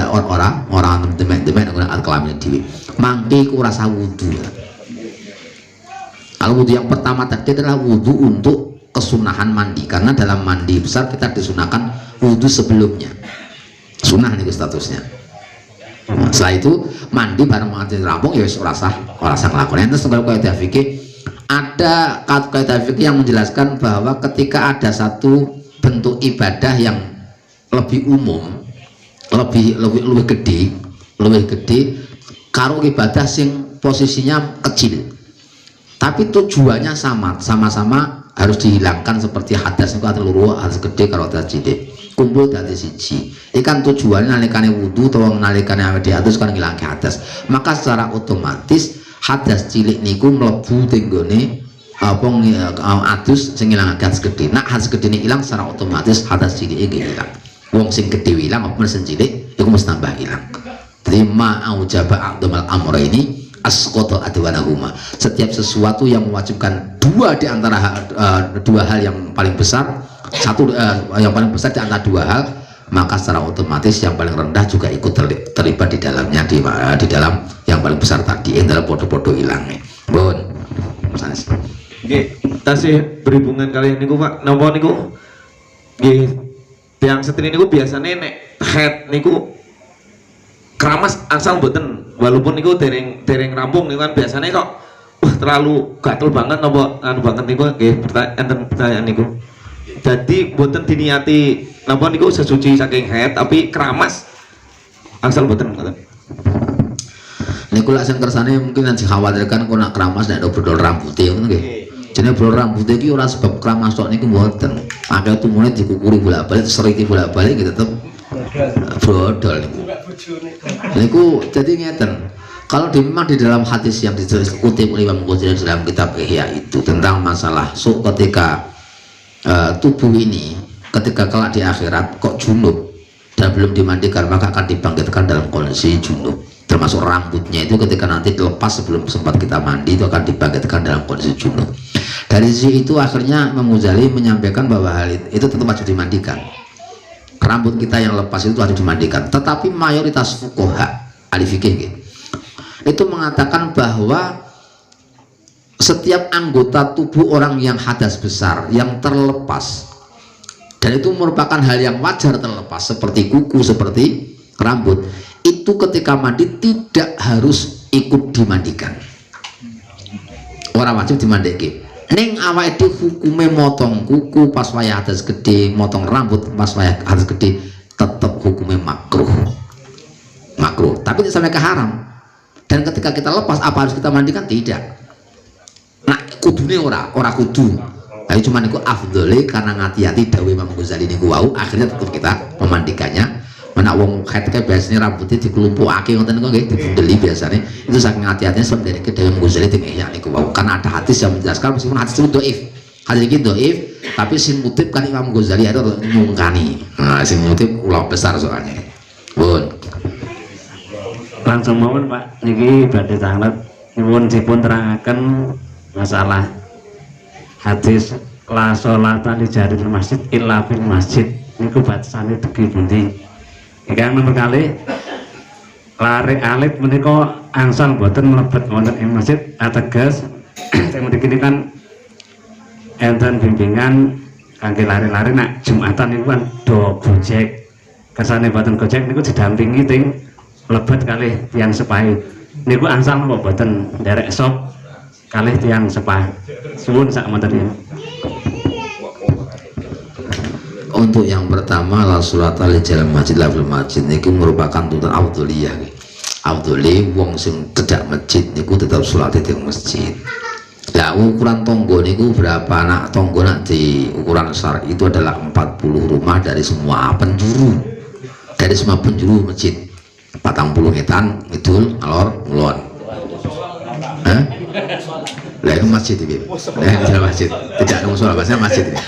orang demek menggunakan alat kelamin dhewe. Mangke ku rasa wudu. Kalau wudu yang pertama tadi adalah wudu untuk kesunahan mandi, karena dalam mandi besar kita disunahkan wudu sebelumnya. Sunah nih statusnya. Nah, setelah itu mandi bareng mandi rampung ya wis ora sah nglakoni. Terus kalau kaidah fikih ada kaidah fikih yang menjelaskan bahwa ketika ada satu bentuk ibadah yang lebih umum, lebih gede karo ibadah sing posisinya kecil tapi tujuannya sama-sama harus dihilangkan seperti hadas itu ada loro hadas gede karo hadas cilik kumpul dadi siji. Ikan tujuannya nalikane wudu atau nalikane awake diatus kan ngilangke hadas, maka secara otomatis hadas cilik niku mlebu tenggone adus sing ngilangake hadas gede. Nah hadas gede ini hilang secara otomatis hadas cilik iki hilang. Wong sing gede hilang apa sing cilik iku mesti tambah hilang. Terima aujaba a'dhamal amra ini asqata adwanahuma. Setiap sesuatu yang mewajibkan dua di antara dua hal yang paling besar, yang paling besar di antara dua hal, maka secara otomatis yang paling rendah juga ikut terlibat di dalamnya di dalam yang paling besar tadi yang dalam podo-podo hilangnya. Bon. Nggih, tasih berhubungan kalian niku Pak. Napa niku? Nggih. Yang setri niku biasanya nek head niku keramas asal mboten, walaupun niku dereng rampung niku kan biasanya kok terlalu gatel banget napa anu banget niku nggih pertanyaan niku. Jadi mboten diniati napa niku sesuci saking head tapi keramas asal mboten ngoten. Niku lak sing kersane mungkin yang dikhawatirkan kok nak keramas nek brodol rambutnya ngono nggih. Jenenge brodol rambutnya iki ora sebab keramas tok niku mboten. Akeh tumune dikukuri bolak-balik, seriti bolak-balik gitu tetep brodol niku. Niku jadi ngeten. Kalau memang di dalam hadis yang dikutip oleh Imam Ghazali dalam kitab Ihya itu tentang masalah ketika tubuh ini ketika kelak di akhirat kok junub dan belum dimandikan maka akan dibangkitkan dalam kondisi junub, termasuk rambutnya itu ketika nanti dilepas sebelum sempat kita mandi itu akan dibangkitkan dalam kondisi junub. Dari sisi itu akhirnya Imam Ghazali menyampaikan bahwa hal itu tetap wajib dimandikan. Rambut kita yang lepas itu harus dimandikan, tetapi mayoritas fuqaha ahli fikih itu mengatakan bahwa setiap anggota tubuh orang yang hadas besar yang terlepas dan itu merupakan hal yang wajar terlepas seperti kuku, seperti rambut, itu ketika mandi tidak harus ikut dimandikan. Orang wajib dimandikan. Neng awake dhewe hukume motong kuku pas wayah hadas gede, motong rambut pas wayah hadas gede, tetap hukume makruh. Makruh, tapi tidak sampai ke haram. Dan ketika kita lepas apa harus kita mandikan? Tidak. Nah, kudune ora kudu. Tapi cuma niku afdhole karena ngati-hati dawuh Imam Ghazali niku wau, akhirnya tetap kita memandikannya. Menak wong kait kae biasanya rambutnya dikelumpukake ngoten niku nggih, dibundeli biasanya. Itu saking hati-hatinya sebab dari dawuh Imam Ghazali teng Ihya niku wau. Karena ada hadis yang menjelaskan meskipun hadis itu dhaif. Hadis iki dhaif, tapi sing mutip kan Imam Ghazali itu nyungkani. Nah, sing mutip ulama besar soalnya. Pun. Langsung mawon Pak, niki badhe sangat nyuwun dipun terangaken masalah hadis la sholata li jaril masjid illa fil masjid niku batasane dugi pundi. Ingkang nomor kali lare alit menika angsal boten mlebet wonten ing masjid ateges teng mriki kan enten bimbingan kangge lari-lari nak Jumatan niku kan do gojek kersane boten gojek niku didampingi ting lebet kalih tiyang sepahe niku angsal napa boten nderek sop kalih tiyang sepah suwun sak monten. Untuk yang pertama la sholat li jalan masjid lafil masjid niku merupakan tuntutan afdholiyah. Afdholi wong sing cedak masjid niku tetap sholat di masjid. Lah ukuran tonggo niku berapa anak tonggo nak di ukuran syar'i itu adalah 40 rumah dari semua penjuru. Dari semua penjuru masjid. 40 ngetan ngidul alor ngulon. Hah? Lah itu masjid iki. Lah jalan masjid. Tidak ada sholat bahasa masjid ini.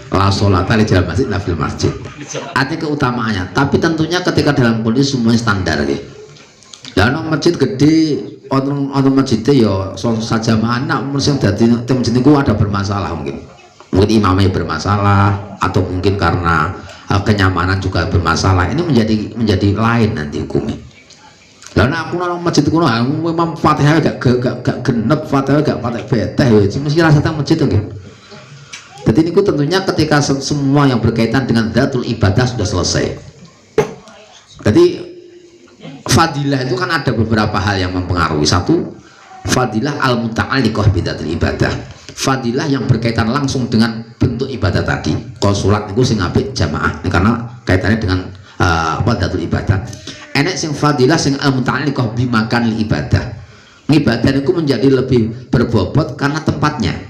La sholata li jalan masjid la fil masjid. Artinya keutamaannya, tapi tentunya ketika dalam kondisi semuanya standar gitu. Lah nang masjid gede, ono masjidnya ya saja mana mesti dadi masjid niku ada bermasalah mungkin. Mungkin imamnya bermasalah atau mungkin karena kenyamanan juga bermasalah. Ini menjadi lain nanti hukumnya. Lah nek aku nang masjid kuno imam Fatihah gak genep, Fatihah gak patek beteh ya mesti rasa tang masjid to nggih. Jadi ini tentunya ketika semua yang berkaitan dengan dzatul ibadah sudah selesai. Jadi fadilah itu kan ada beberapa hal yang mempengaruhi. Satu, fadilah al-muta'alliqah bi dzatul ibadah. Fadilah yang berkaitan langsung dengan bentuk ibadah tadi. Kalau sholat itu sing apik jamaah, ini karena kaitannya dengan dzatul ibadah. Enek sing fadilah sing al-muta'alliqah bi makan ibadah. Ibadah itu menjadi lebih berbobot karena tempatnya.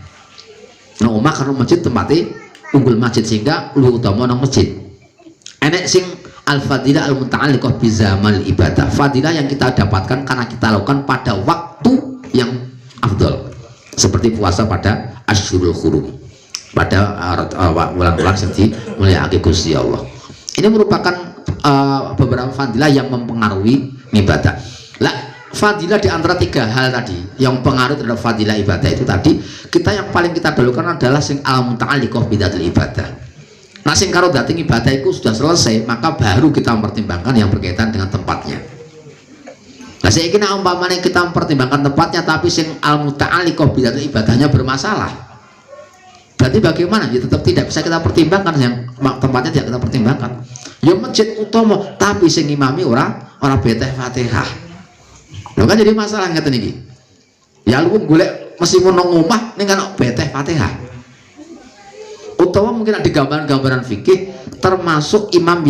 Nah, omah karena masjid tempatnya unggul masjid sehingga lu utama nang masjid. Enek sing al-fadilah al-muta'alliqah bi zamal ibadah. Fadilah yang kita dapatkan karena kita lakukan pada waktu yang afdol. Seperti puasa pada Asyurul Hurum. Pada bulan-bulan yang dimuliakan Gusti Allah. Ini merupakan beberapa fadilah yang mempengaruhi ibadah. Lah, fadilah di antara tiga hal tadi yang pengaruh terhadap fadilah ibadah itu tadi, kita yang paling kita dahulukan adalah sing al-muta'alliqah bi dzatil ibadah. Nah sing karo dating ibadah itu sudah selesai, maka baru kita mempertimbangkan yang berkaitan dengan tempatnya. Nah saya ingin umpamanya kita mempertimbangkan tempatnya tapi sing al-muta'alliqah bi dzatil ibadahnya bermasalah. Berarti bagaimana? Ya tetap tidak bisa kita pertimbangkan yang tempatnya tidak kita pertimbangkan. Ya masjid utama tapi sing imami ora beteh Fatihah. Lho kan jadi masalah ngeten iki. Ya lu golek meskipun nang omah ning kan beteh Fatihah. Utawa mungkin ada gambaran-gambaran fikih termasuk imam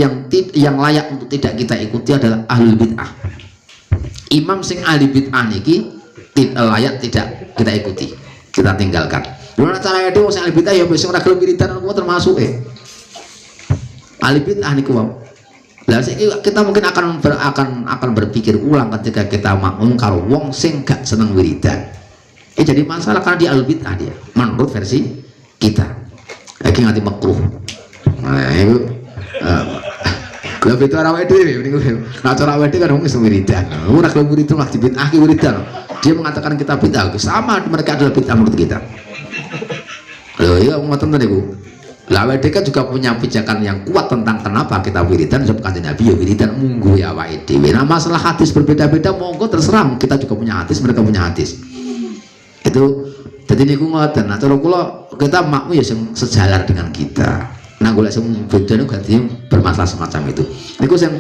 yang layak untuk tidak kita ikuti adalah ahlul bid'ah. Imam sing ahli bid'ah niki layak tidak kita ikuti, kita tinggalkan. Lho nek cara itu sing ahli bid'ah ya wis ora gelem wiridan termasuk ahli bid'ah niku wae. Lah kita mungkin akan berpikir ulang ketika kita makmum karo wong sing gak seneng wiridan. Jadi masalah karena dia al-bid'ah dia menurut versi kita. Lagi nganti makruh. Nah, itu kalau itu orang wedi niku. Nah, cara wedi kan wong sing wiridan. Ora gelem wiridan lah dibid'ah ki wiridan. Dia mengatakan kita bid'ah, sama mereka adalah bid'ah menurut kita. Loh, iya ngoten to niku. Lah awake kan juga punya pijakan yang kuat tentang kenapa kita wiridan sebab kanjeng Nabi ya wiridan munggo ya awake dhewe. Nah masalah hadis berbeda-beda monggo terserah, kita juga punya hadis, mereka punya hadis. Itu jadi niku ngoten. Nah cara kula kita makmu ya sing sejalar dengan kita. Nah golek sing beda niku ganti bermasalah semacam itu. Niku sing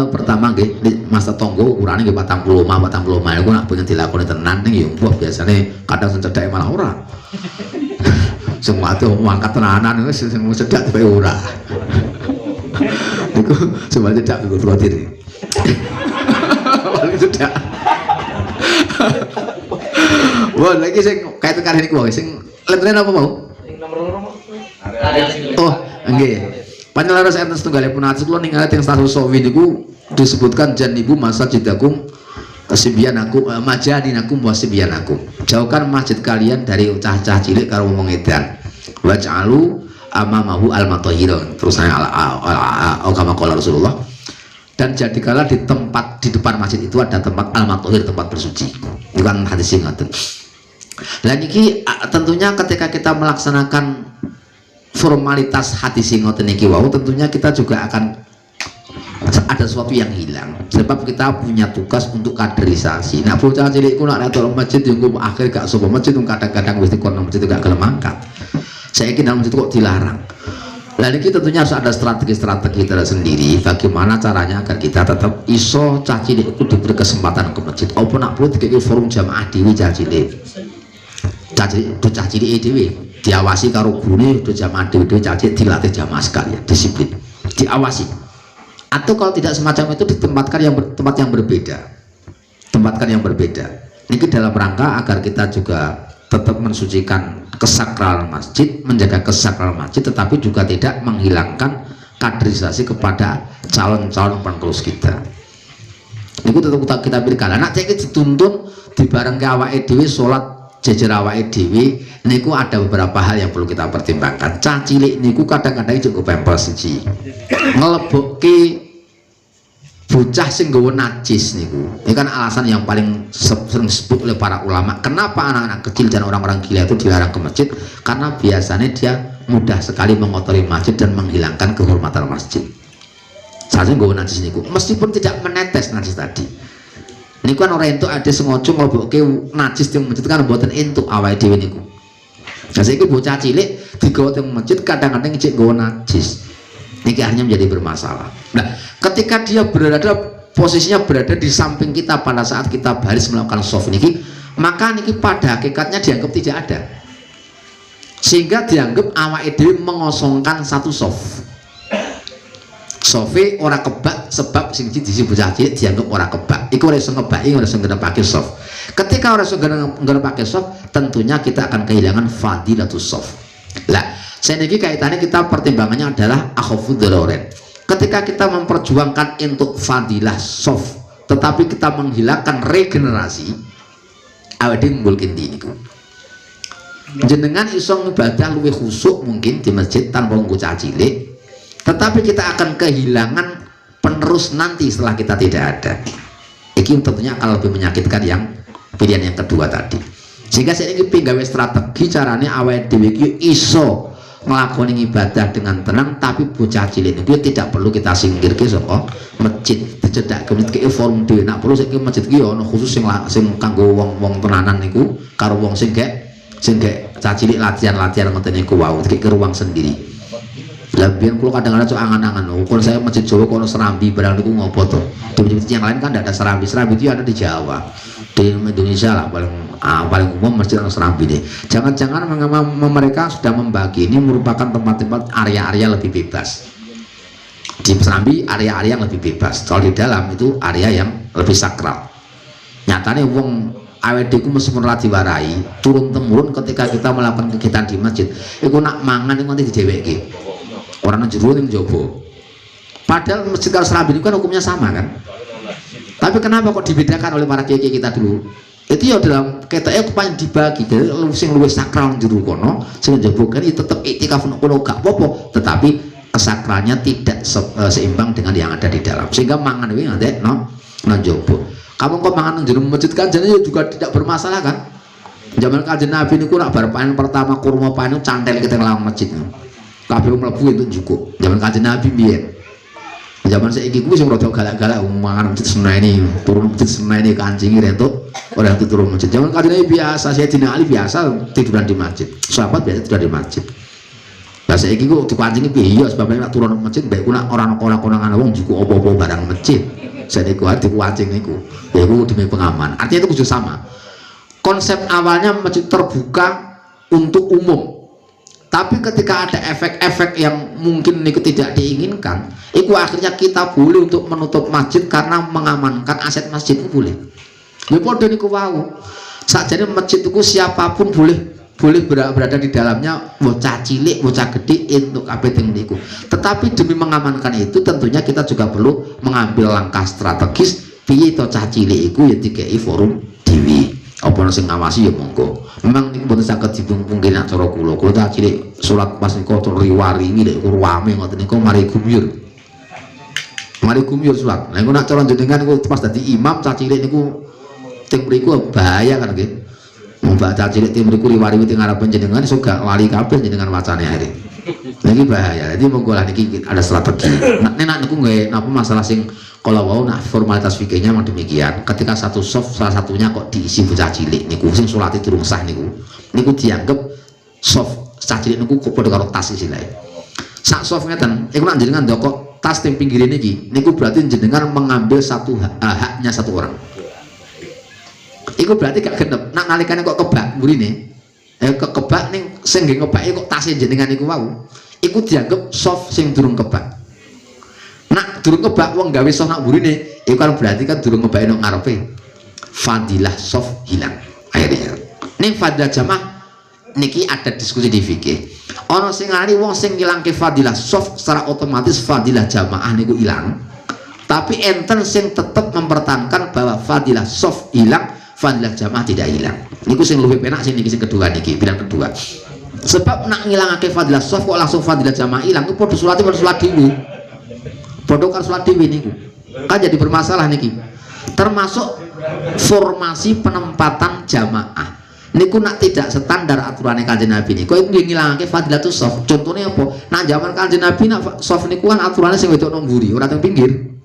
pertama nggih masa tonggo ukurane nggih 45 niku nak pengen dilakoni tenan ning ya mbah biasane kadang sing cedhake malah ora. Semua itu mangkat tenanan itu sing sedak tapi ora. Niku semua sedak ikut kotir. Paling sedak. Wah, lagi sing kaitan kali niku wae sing lentren apa mau? Oh, nggih. Panjenengan enten setunggalipun hadis kula ningali teng status sawi niku disebutkan janibu masajidakum sibyanakum majadinakum wa sibyanakum. Jauhkan masjid kalian dari cah-cah cilik karo wong edan. Waj'alu amamahu al-matahhirin. Terus saya kama qala Rasulullah. dan jadikanlah di tempat di depan masjid itu ada tempat al-matohir, tempat bersuci. Bukan hadis sing ngoten. Lah niki tentunya ketika kita melaksanakan formalitas hadis sing ngoten niki wau, tentunya kita juga akan ada sesuatu yang hilang sebab kita punya tugas untuk kaderisasi. Nah bocah cilik ku nak tolong masjid yang akhir gak sopo masjid kadang-kadang wis dikon masjid gak gelem mangkat. Saiki nang masjid kok dilarang. Lah ini tentunya harus ada strategi-strategi tersendiri bagaimana caranya agar kita tetap iso cah cilik itu diberi kesempatan ke masjid. Apa nak perlu dikeki forum jamaah dhewe cah cilik. Cah cilik dhewe diawasi karo gurune, do jamaah dhewe cah cilik dilatih jamaah sekalian, disiplin, diawasi. Atau kalau tidak semacam itu ditempatkan tempat yang berbeda. Tempatkan yang berbeda. Ini dalam rangka agar kita juga tetap mensucikan kesakralan masjid, menjaga kesakralan masjid, tetapi juga tidak menghilangkan kaderisasi kepada calon-calon penerus kita. Ini tetap kita pilihkan. Anak cek dituntun di bareng ke awake dhewe salat jejer awake dhewe. Niku ada beberapa hal yang perlu kita pertimbangkan. Cah cilik niku kadang-kadang cukup pempel siji. Ngelebokke bocah sing nggawa najis niku. Ini kan alasan yang paling sering disebut oleh para ulama. Kenapa anak-anak kecil dan orang-orang gila itu dilarang ke masjid? Karena biasanya dia mudah sekali mengotori masjid dan menghilangkan kehormatan masjid. Saja nggawa najis niku, meskipun tidak menetes najis tadi. Niku kan orang itu ada sengaja nglobokke najis yang masjid kan mboten entuk awake dhewe niku. Nah, saiki bocah cilik digawa teng masjid kadang-kadang cek nggawa najis. Niki akhirnya menjadi bermasalah. Nah, ketika dia posisinya berada di samping kita pada saat kita baris melakukan soft niki, maka niki pada hakikatnya dianggap tidak ada. Sehingga dianggap awake dhewe mengosongkan satu soft. Sofe ora kebak sebab sing diisi bocah cilik dianggap ora kebak. Iku ora iso ngebaki, ora iso ngenepake soft. Ketika ora iso ngenepake soft, tentunya kita akan kehilangan fadilatus soft. Lah, saya niki kaitannya kita pertimbangannya adalah akhafud dzararin. Ketika kita memperjuangkan untuk fadilah soft, tetapi kita menghilangkan regenerasi, awake unggul kinti niku. Jenengan iso ngibadah luwih khusuk mungkin di masjid tanpa nggo cah cilik, tetapi kita akan kehilangan penerus nanti setelah kita tidak ada. Ini tentunya akan lebih menyakitkan yang pilihan yang kedua tadi. Sehingga saya ini pinggawe strategi caranya awake dhewe iki iso melakukan ibadah dengan tenang, tapi bocah cilik itu tidak perlu kita singkirke saka masjid, dicedak ke masjid forum dhewe. Nak perlu saiki masjid iki ana khusus sing kanggo wong-wong tenanan niku karo wong sing gek cah cilik latihan-latihan ngoten niku wau ke ruang sendiri. Lah biyen kula kadang-kadang cok angan-angan, kalau saya masjid Jawa kono serambi barang niku ngopo to. Di masjid yang lain kan tidak ada serambi. Serambi itu ada di Jawa. Di Indonesia lah paling umum masjid serambi deh. Jangan-jangan mereka sudah membagi ini merupakan tempat-tempat area-area lebih bebas. Di serambi area-area yang lebih bebas. Kalau di dalam itu area yang lebih sakral. Nyatanya wong awake dhewe meskipun ora diwarai, turun temurun ketika kita melakukan kegiatan di masjid, iku nak mangan iku nanti didhewekke. Orang jero ning njaba. Padahal masjid karo serambi itu kan hukumnya sama kan. Tapi kenapa kok dibedakan oleh para kiai kita dulu? Itu ya dalam ketoknya kepanjang dibagi. Jadi sing luwih sakral jero kono, sing njaba kan ya tetep iktikaf kono gak apa-apa, tetapi kesakralnya tidak seimbang dengan yang ada di dalam. Sehingga mangan kuwi nganti nang njaba. Kamu kok mangan nang jero masjid kan jane juga tidak bermasalah kan? Zaman Kanjeng Nabi niku nak bar panen pertama kurma panen cantel kita nang masjid. Kabeh mlebu itu cukup. Zaman Kanjeng Nabi biyen. Zaman saiki kuwi sing rada galak-galak mangan masjid seneni, turun masjid seneni kancingi rentuk ora turun masjid. Zaman Kanjeng Nabi biasa, Sayyidina Ali biasa tiduran di masjid. Sahabat biasa tiduran di masjid. Lah saiki kok dikancingi piye ya sebab nek turun masjid bae ku nak ora konangan wong cukup apa-apa barang masjid. Saiki ku dikuancing niku. Ya iku demi pengaman. Artinya itu kudu sama. Konsep awalnya masjid terbuka untuk umum. Tapi ketika ada efek-efek yang mungkin itu tidak diinginkan, itu akhirnya kita boleh untuk menutup masjid karena mengamankan aset masjid itu boleh. Ya padha niku wau. Sakjane masjid itu siapapun boleh berada di dalamnya, bocah cilik, bocah gede untuk kabeh teng niku. Tetapi demi mengamankan itu tentunya kita juga perlu mengambil langkah strategis piye to cah cilik iku ya dikei forum dhewe. Apa sing ngawasi ya monggo. Memang niku mboten saged dipungkiri nek cara kula. Kula tak cilik salat pas niku riwari iki lek rame ngoten niku mari gumyur. mari kumyur salat. Lah engko nak cara jenengan niku pas dadi imam cah cilik niku teng mriku bahaya kan nggih. Mbak cah cilik teng mriku riwari teng ngarepen jenengan iso gak wali kabeh jenengan wacane akhire. Niki bahaya. Jadi monggo lah niki ada strategi. Nek niku nggih napa masalah sing kalau wau nak formalitas fikihnya memang demikian. Ketika satu soft salah satunya kok diisi bocah cilik niku sing salate durung sah niku dianggap soft cah cilik niku kok padha karo tas istilahnya. Sak soft ngeten, iku nak jenengan ndokok tas teng pinggir niki niku berarti jenengan mengambil satu haknya satu orang. Iku berarti gak genep. Nak nalikane kok kebak mburine kebak ning sing nggih ngebake kok tasih jenengan iku wau iku dianggap soft sing durung kebak. Nak durung kebak wong gawe soft nak burine iku kan berarti kan durung ngebake nang ngarepe. Fadilah soft hilang akhirnya. Ning fadilah jamaah niki ada diskusi di fikih. Ana sing ngarani wong sing ngilangke fadilah soft secara otomatis fadilah jamaah niku ilang. Tapi enten sing tetep mempertahankan bahwa fadilah soft hilang, fadilah jamaah tidak hilang. Niku sing luwih penak sing niki sing kedua niki, bilang kedua. Sebab nak ngilangake fadilah soft kok langsung fadilah jamaah hilang, itu padha salate padha salat dhewe. Padha karo salat dhewe niku. Kan jadi bermasalah niki. Termasuk formasi penempatan jamaah. Niku nak tidak standar aturannya Kanjeng Nabi niku iku ngilangake fadilatus soft. Contohnya apa? Nak zaman Kanjeng Nabi nak soft niku kan aturannya sing wedok nang mburi, ora teng pinggir.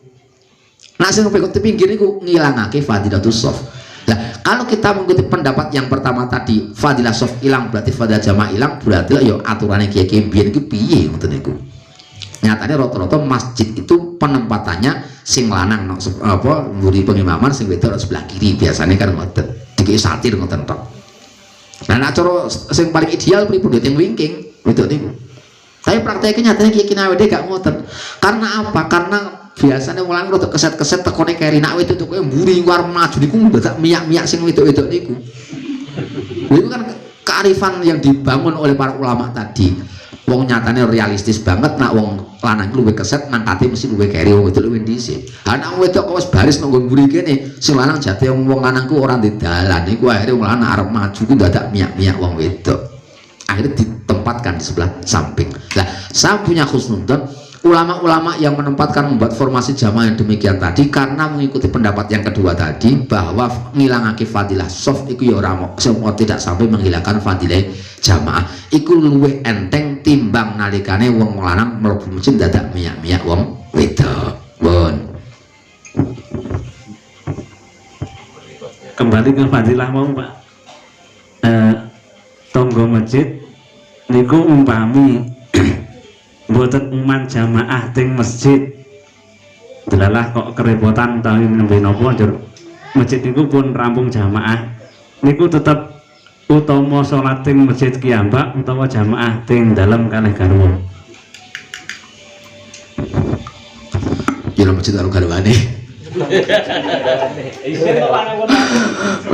Nak sing wedok teng pinggir niku ngilangake fadilatus soft. Nah, kalau kita mengikuti pendapat yang pertama tadi, fadilah soft hilang berarti fadilah jamaah hilang, berarti ya aturannya kiai-kiai biyen iku piye ngoten niku. Nyatane rata-rata masjid itu penempatannya sing lanang nok apa mburi pengimaman, sing wedok sebelah kiri biasanya kan ngoten. Dikei satir ngoten tok. Nah, nek cara sing paling ideal pripun teng wingking wedok niku. Tapi prakteknya nyatane kiai nawede gak ngoten. Karena apa? Karena biasanya mulang rada keset-keset tekone keri nak wedok tuku mburi war maju niku dadak miyak-miyak sing wedok-wedok niku. Itu kan kearifan yang dibangun oleh para ulama tadi. Wong nyatane realistis banget nak wong lanang luwih keset mangkate mesti luwih keri wong wedok luwih dhisik. Ha nak wedok kok wis baris nang mburi kene sing lanang jate wong lanang ku ora ndek dalan niku akhire wong lanang arep maju ku dadak miyak-miyak wong wedok. Akhirnya ditempatkan di sebelah samping. Nah, saya punya khusnudzon ulama-ulama yang menempatkan membuat formasi jamaah yang demikian tadi karena mengikuti pendapat yang kedua tadi bahwa ngilangake fadilah soft iku ya ora semua tidak sampai menghilangkan fadilah jamaah iku luwih enteng timbang nalikane wong lanang mlebu masjid dadak miyak-miyak wong wedok. Bon. Kembali ke fadilah mau Pak. Tonggo masjid niku umpami mboten uman jamaah teng masjid delalah kok kerepotan utawi nembe napa njur masjid niku pun rampung jamaah niku tetep utama salat teng masjid kiambak utawa jamaah teng dalem kalih garwa. Ya masjid karo garwane.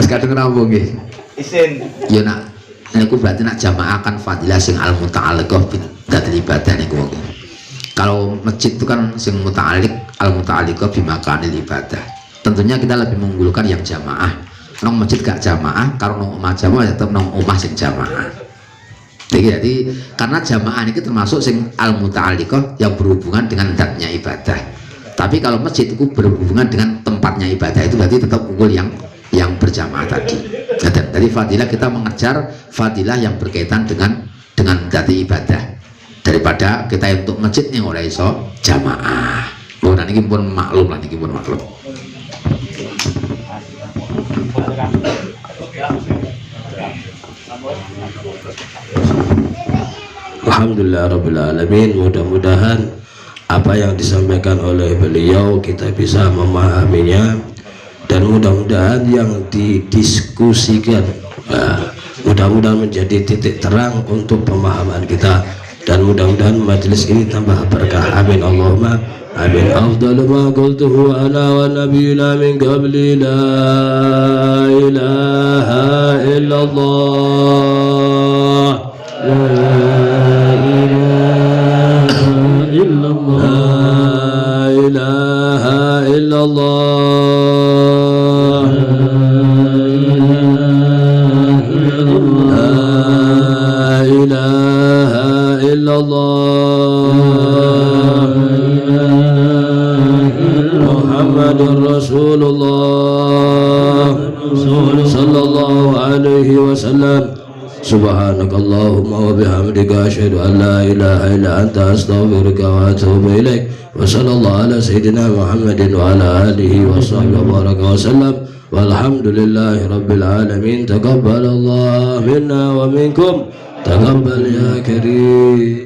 Wis kadung rampung nggih. Isin. Ya nak niku berarti nak jamaah kan fadilah sing al muta'alliqah bidatil ibadah niku. Kalau masjid itu kan sing muta'alliq al muta'alliqah bimakanil ibadah. Tentunya kita lebih mengunggulkan yang jamaah. Nang masjid gak jamaah, kalau nang omah jamaah tetep nang omah sing jamaah. Jadi karena jamaah ini termasuk sing al muta'alliqah yang berhubungan dengan zatnya ibadah. Tapi kalau masjid itu berhubungan dengan tempatnya ibadah itu berarti tetap unggul yang berjamaah tadi. Jadi fadilah kita mengejar fadilah yang berkaitan dengan dati ibadah daripada kita untuk masjid yang oleh iso jamaah. Oh, nah ini pun maklum lah, ini pun maklum. Alhamdulillah Rabbil Alamin. Mudah-mudahan apa yang disampaikan oleh beliau kita bisa memahaminya, dan mudah-mudahan yang didiskusikan mudah-mudahan menjadi titik terang untuk pemahaman kita, dan mudah-mudahan majelis ini tambah berkah. Amin Allahumma amin. Afdalu ma qultuhu ana wa nabiyuna min qabli la ilaha illallah la ilaha illallah la ilaha illallah la ilaha illallah Muhammadur Rasulullah sallallahu alaihi wasallam. Subhanakallahumma wa bihamdika asyhadu an la ilaha illa anta astaghfiruka wa atubu ilaik. Wa sallallahu ala sayyidina Muhammadin wa ala alihi wa sahbihi wa baraka wa sallam. Walhamdulillahi rabbil alamin. Taqabbalallahu minna wa minkum. Taqabbal ya karim.